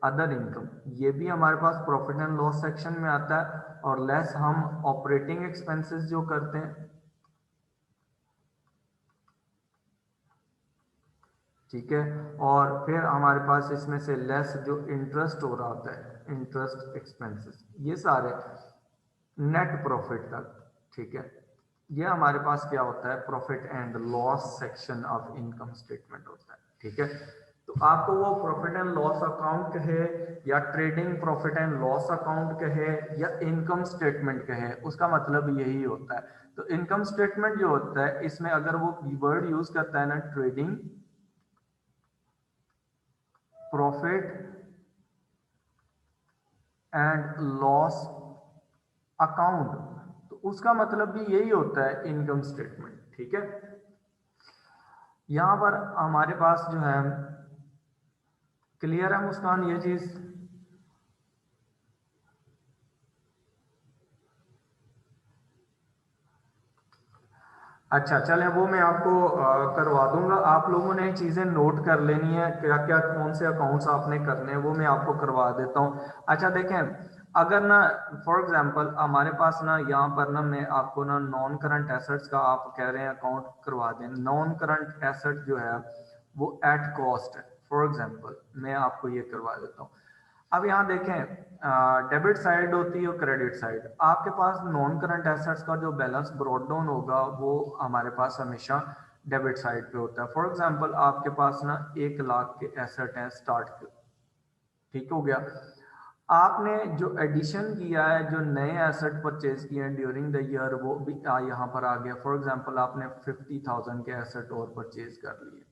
Speaker 1: अदर इनकम ये भी हमारे पास प्रॉफिट एंड लॉस सेक्शन में आता है, और लेस हम ऑपरेटिंग एक्सपेंसेस जो करते हैं। ठीक है, और फिर हमारे पास इसमें से लेस जो इंटरेस्ट हो रहा होता है, इंटरेस्ट एक्सपेंसेस, ये सारे नेट प्रॉफिट तक। ठीक है, ये हमारे पास क्या होता है, profit and loss section of income statement होता है। ठीक है, तो आपको वो प्रॉफिट एंड लॉस अकाउंट कहे या trading profit and loss account कहे या इनकम स्टेटमेंट कहे, उसका मतलब यही होता है। तो इनकम स्टेटमेंट जो होता है, इसमें अगर वो वर्ड यूज करता है ना, trading profit and loss account, तो उसका मतलब भी यही होता है इनकम स्टेटमेंट। ठीक है, यहां पर हमारे पास जो है, क्लियर है मुस्कान ये चीज? अच्छा, चलें वो मैं आपको करवा दूंगा। आप लोगों ने चीज़ें नोट कर लेनी है, क्या क्या कौन से अकाउंट्स आपने करने हैं, वो मैं आपको करवा देता हूँ। अच्छा देखें, अगर ना फॉर एग्जांपल हमारे पास ना यहाँ पर ना मैं आपको ना नॉन करंट एसेट्स का आप कह रहे हैं अकाउंट करवा दें। नॉन करंट एसेट जो है वो एट कॉस्ट है, फॉर एग्जाम्पल मैं आपको ये करवा देता हूँ। अब यहाँ देखें, डेबिट साइड होती है और क्रेडिट साइड। आपके पास नॉन करंट एसेट्स का जो बैलेंस ब्रॉड डाउन होगा वो हमारे पास हमेशा डेबिट साइड पे होता है। फॉर एग्जांपल आपके पास ना 1 लाख के एसेट हैं स्टार्ट के। ठीक हो गया, आपने जो एडिशन किया है, जो नए एसेट परचेज किए हैं ड्यूरिंग द ईयर, वो भी यहाँ पर आ गया। फॉर एग्जांपल आपने 50,000 के एसेट और परचेज कर लिए।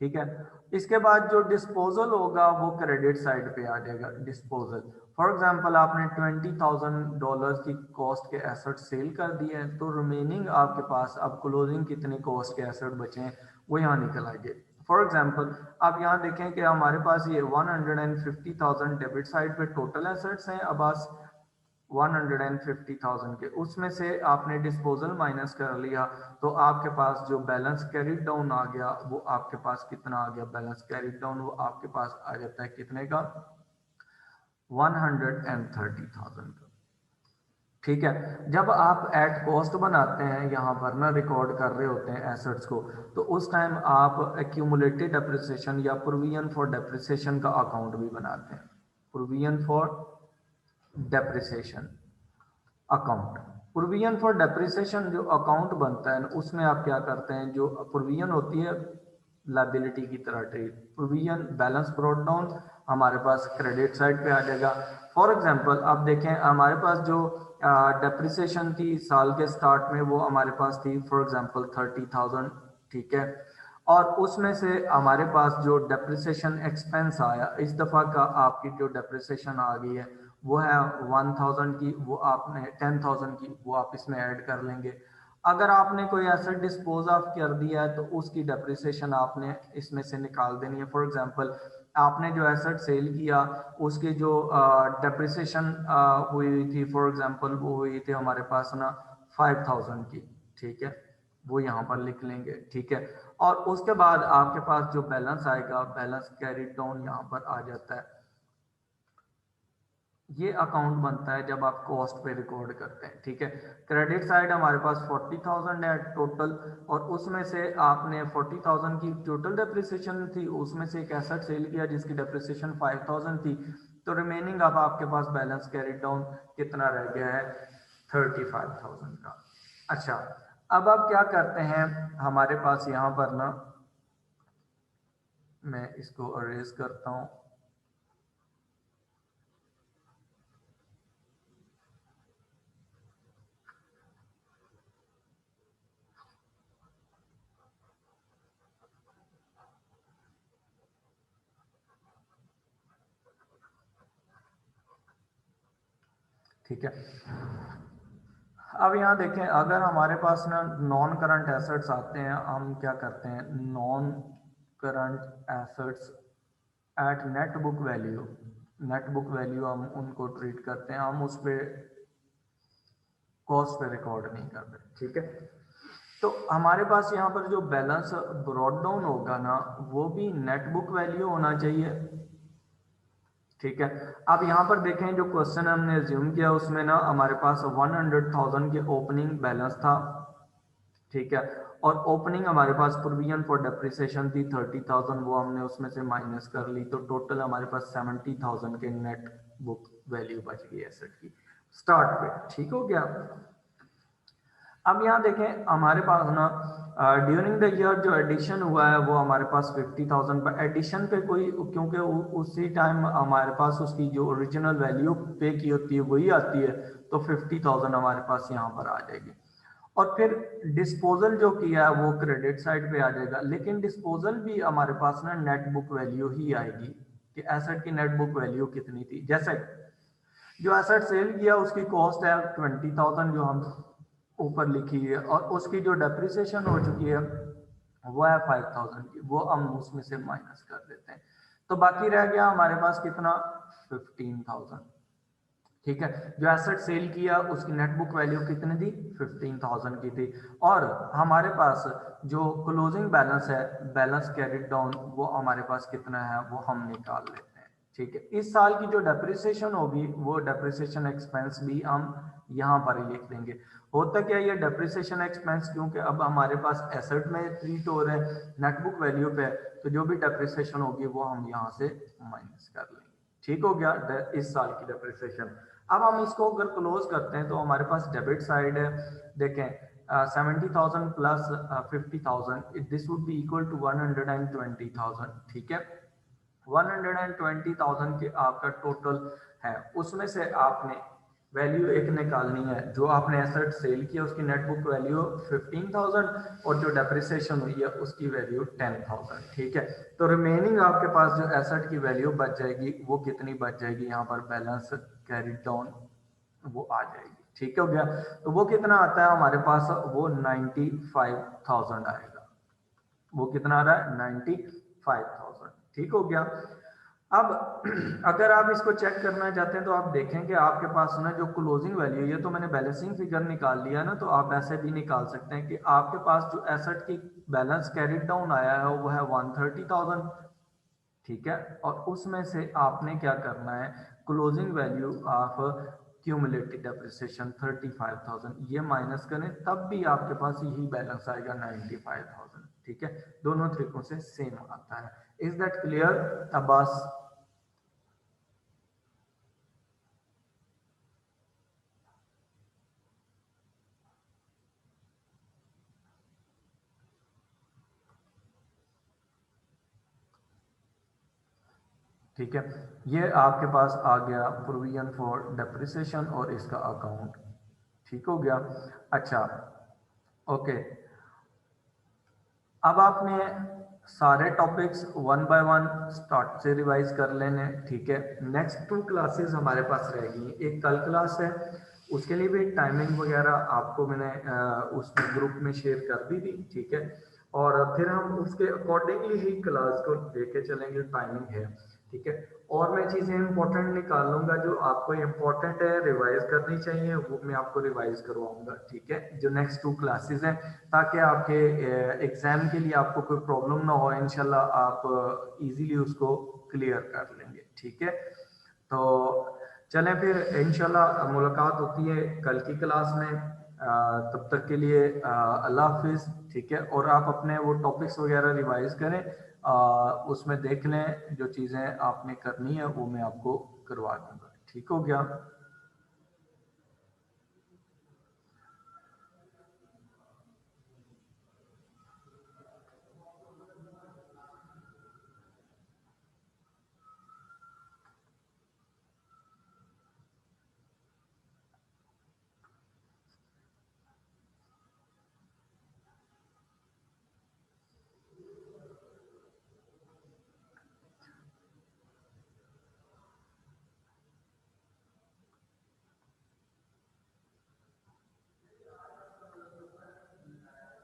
Speaker 1: ठीक है, इसके बाद जो डिस्पोजल होगा वो क्रेडिट साइड पे आ जाएगा। डिस्पोजल, फॉर एग्जांपल आपने $20,000 की कॉस्ट के एसेट सेल कर दिए हैं, तो रिमेनिंग आपके पास अब क्लोजिंग कितने कॉस्ट के एसेट बचे हैं वो यहाँ निकल आएंगे। फॉर एग्जांपल आप यहाँ देखें कि हमारे पास ये 150,000 डेबिट साइड पे टोटल एसेट्स हैं। अब बस 150,000 के उसमें से आपने डिस्पोजल माइनस कर लिया, तो आपके पास जो बैलेंस कैरी डाउन आ गया वो आपके पास कितना आ गया, बैलेंस कैरी डाउन वो आपके पास आ जाता है कितने का, 130,000 का। ठीक है। जब आप एट कॉस्ट बनाते हैं यहाँ पर ना, रिकॉर्ड कर रहे होते हैं एसेट्स को, तो उस टाइम आप एक्यूमुलेटेड डेप्रिसिएशन या प्रोविजन फॉर डेप्रिसिएशन का अकाउंट भी बनाते हैं, provision for depreciation account. Provision for depreciation जो अकाउंट बनता है उसमें आप क्या करते हैं, जो प्रोविजन होती है लायबिलिटी की तरह treat, provision balance brought down हमारे पास क्रेडिट साइड पे आ जाएगा। फॉर एग्जांपल आप देखें हमारे पास जो डेप्रिसिएशन थी साल के स्टार्ट में, वो हमारे पास थी फॉर एग्जांपल 30,000, ठीक है। और उसमें से हमारे पास जो डेप्रिसिएशन एक्सपेंस आया इस दफ़ा का, आपकी जो डेप्रिसिएशन आ गई है वो है 1,000 की, वो आपने 10,000 की वो आप इसमें ऐड कर लेंगे। अगर आपने कोई एसेट डिस्पोज ऑफ कर दिया है तो उसकी डेप्रिसिएशन आपने इसमें से निकाल देनी है। फॉर एग्जांपल आपने जो एसेट सेल किया उसकी जो डेप्रिसिएशन हुई थी, फॉर एग्जांपल वो हुई थी हमारे पास ना 5,000 की, ठीक है, वो यहाँ पर लिख लेंगे, ठीक है। और उसके बाद आपके पास जो बैलेंस आएगा, बैलेंस कैरिड डाउन यहाँ पर आ जाता है। ये अकाउंट बनता है जब आप कॉस्ट पे रिकॉर्ड करते हैं, ठीक है। क्रेडिट साइड हमारे पास 40,000 है टोटल, और उसमें से आपने 40,000 की टोटल डेप्रिसिएशन थी, उसमें से एक एसेट सेल किया जिसकी डेप्रिसिएशन 5,000 थी, तो रिमेनिंग अब आपके पास बैलेंस कैरिड डाउन कितना रह गया है, 35,000 का। अच्छा, अब आप क्या करते हैं, हमारे पास यहाँ पर ना, मैं इसको अरेज करता हूँ, ठीक है। अब यहाँ देखें, अगर हमारे पास ना नॉन करंट एसेट्स आते हैं, हम क्या करते हैं, non current assets at net book value, net book value हम उनको ट्रीट करते हैं, हम उस पर कॉस्ट पे रिकॉर्ड नहीं करते, ठीक है। तो हमारे पास यहाँ पर जो बैलेंस ब्रॉट डाउन होगा ना, वो भी नेट बुक वैल्यू होना चाहिए, ठीक है। अब यहाँ पर देखें जो क्वेश्चन हमने एज्यूम किया उसमें ना हमारे पास 100,000 के ओपनिंग बैलेंस था, ठीक है। और ओपनिंग हमारे पास प्रोविजन फॉर डेप्रिसिएशन थी 30,000, वो हमने उसमें से माइनस कर ली, तो टोटल हमारे पास 70,000 के नेट बुक वैल्यू बच गई एसेट की स्टार्ट पे, ठीक हो गया। अब यहाँ देखें हमारे पास ना ड्यूरिंग द ईयर जो एडिशन हुआ है वो हमारे पास 50,000 पर एडिशन पे कोई, क्योंकि उसी टाइम हमारे पास उसकी जो ओरिजिनल वैल्यू पे की होती है वही आती है, तो 50,000 हमारे पास यहाँ पर आ जाएगी। और फिर डिस्पोजल जो किया है वो क्रेडिट साइड पे आ जाएगा, लेकिन डिस्पोजल भी हमारे पास ना नेट बुक वैल्यू ही आएगी कि एसेट की नेट बुक वैल्यू कितनी थी। जैसे जो एसेट सेल किया उसकी कॉस्ट है 20,000 जो हम ऊपर लिखी है, और उसकी जो डेप्रिसिएशन हो चुकी है वो है 5,000 की, वो हम उसमें से माइनस कर देते हैं, तो बाकी रह गया हमारे पास कितना, 15,000, ठीक है। जो एसेट सेल किया उसकी नेट बुक वैल्यू कितनी थी, 15,000 की थी, और हमारे पास जो क्लोजिंग बैलेंस है, बैलेंस कैरिड डाउन, वो हमारे पास कितना है वो हम निकाल लेते हैं, ठीक है। इस साल की जो डेप्रिसिएशन होगी वो डेप्रिसिएशन एक्सपेंस भी हम यहाँ पर ही लिख देंगे। होता क्या ये डेप्रिसिएशन एक्सपेंस, क्योंकि अब हमारे पास एसेट में ट्रीट हो रहे हैं नेट बुक वैल्यू पे, तो जो भी डेप्रिसिएशन होगी वो हम यहाँ से माइनस कर लेंगे, ठीक हो गया इस साल की डेप्रिसिएशन। अब हम इसको अगर क्लोज करते हैं तो हमारे पास डेबिट साइड है, देखें 70,000 plus 50,000, this would be equal to 120,000, ठीक है। 120,000 के आपका टोटल है, उसमें से आपने वैल्यू एक निकालनी है, जो आपने एसेट सेल किया उसकी नेट बुक वैल्यू 15,000 और जो डेप्रिसिएशन हुई है उसकी वैल्यू 10,000, ठीक है। तो रिमेनिंग आपके पास जो एसेट की वैल्यू बच जाएगी वो कितनी बच जाएगी, यहाँ पर बैलेंस कैरिड डाउन वो आ जाएगी, ठीक हो गया। तो वो कितना आता है हमारे पास, वो 95,000 आएगा, वो कितना आ रहा है 95,000, ठीक हो गया। अब अगर आप इसको चेक करना चाहते हैं तो आप देखें कि आपके पास ना जो क्लोजिंग वैल्यू, ये तो मैंने बैलेंसिंग फिगर निकाल लिया ना, तो आप ऐसे भी निकाल सकते हैं कि आपके पास जो एसेट की बैलेंस कैरिड डाउन आया है वो है 130,000, ठीक है। और उसमें से आपने क्या करना है, closing value of cumulated depreciation 35,000, ये माइनस करें तब भी आपके पास यही बैलेंस आएगा 95,000। ठीक है, दोनों तरीकों से सेम आता है। Is that clear Abbas? ठीक है, ये आपके पास आ गया प्रोविजन फॉर डेप्रिसिएशन और इसका अकाउंट। ठीक हो गया। अच्छा, ओके, अब आपने सारे topics one by one start से रिवाइज कर लेने। ठीक है, नेक्स्ट 2 क्लासेस हमारे पास रहेगी। एक कल क्लास है, उसके लिए भी टाइमिंग वगैरह आपको मैंने उस ग्रुप में शेयर कर दी थी। ठीक है, और फिर हम उसके अकॉर्डिंगली ही क्लास को लेके चलेंगे, टाइमिंग है। ठीक है, और मैं चीज़ें इंपॉर्टेंट निकाल लूंगा जो आपको इंपॉर्टेंट है रिवाइज करनी चाहिए, वो मैं आपको रिवाइज करवाऊंगा। ठीक है, जो नेक्स्ट 2 क्लासेस हैं, ताकि आपके एग्जाम के लिए आपको कोई प्रॉब्लम ना हो, इंशाल्लाह आप इजीली उसको क्लियर कर लेंगे। ठीक है, तो चलें फिर इंशाल्लाह मुलाकात होती है कल की क्लास में। तब तक के लिए अल्लाह हाफिज़। ठीक है, और आप अपने वो टॉपिक्स वगैरह रिवाइज करें, उसमें देख लें जो चीज़ें आपने करनी है वो मैं आपको करवा दूंगा। ठीक हो गया।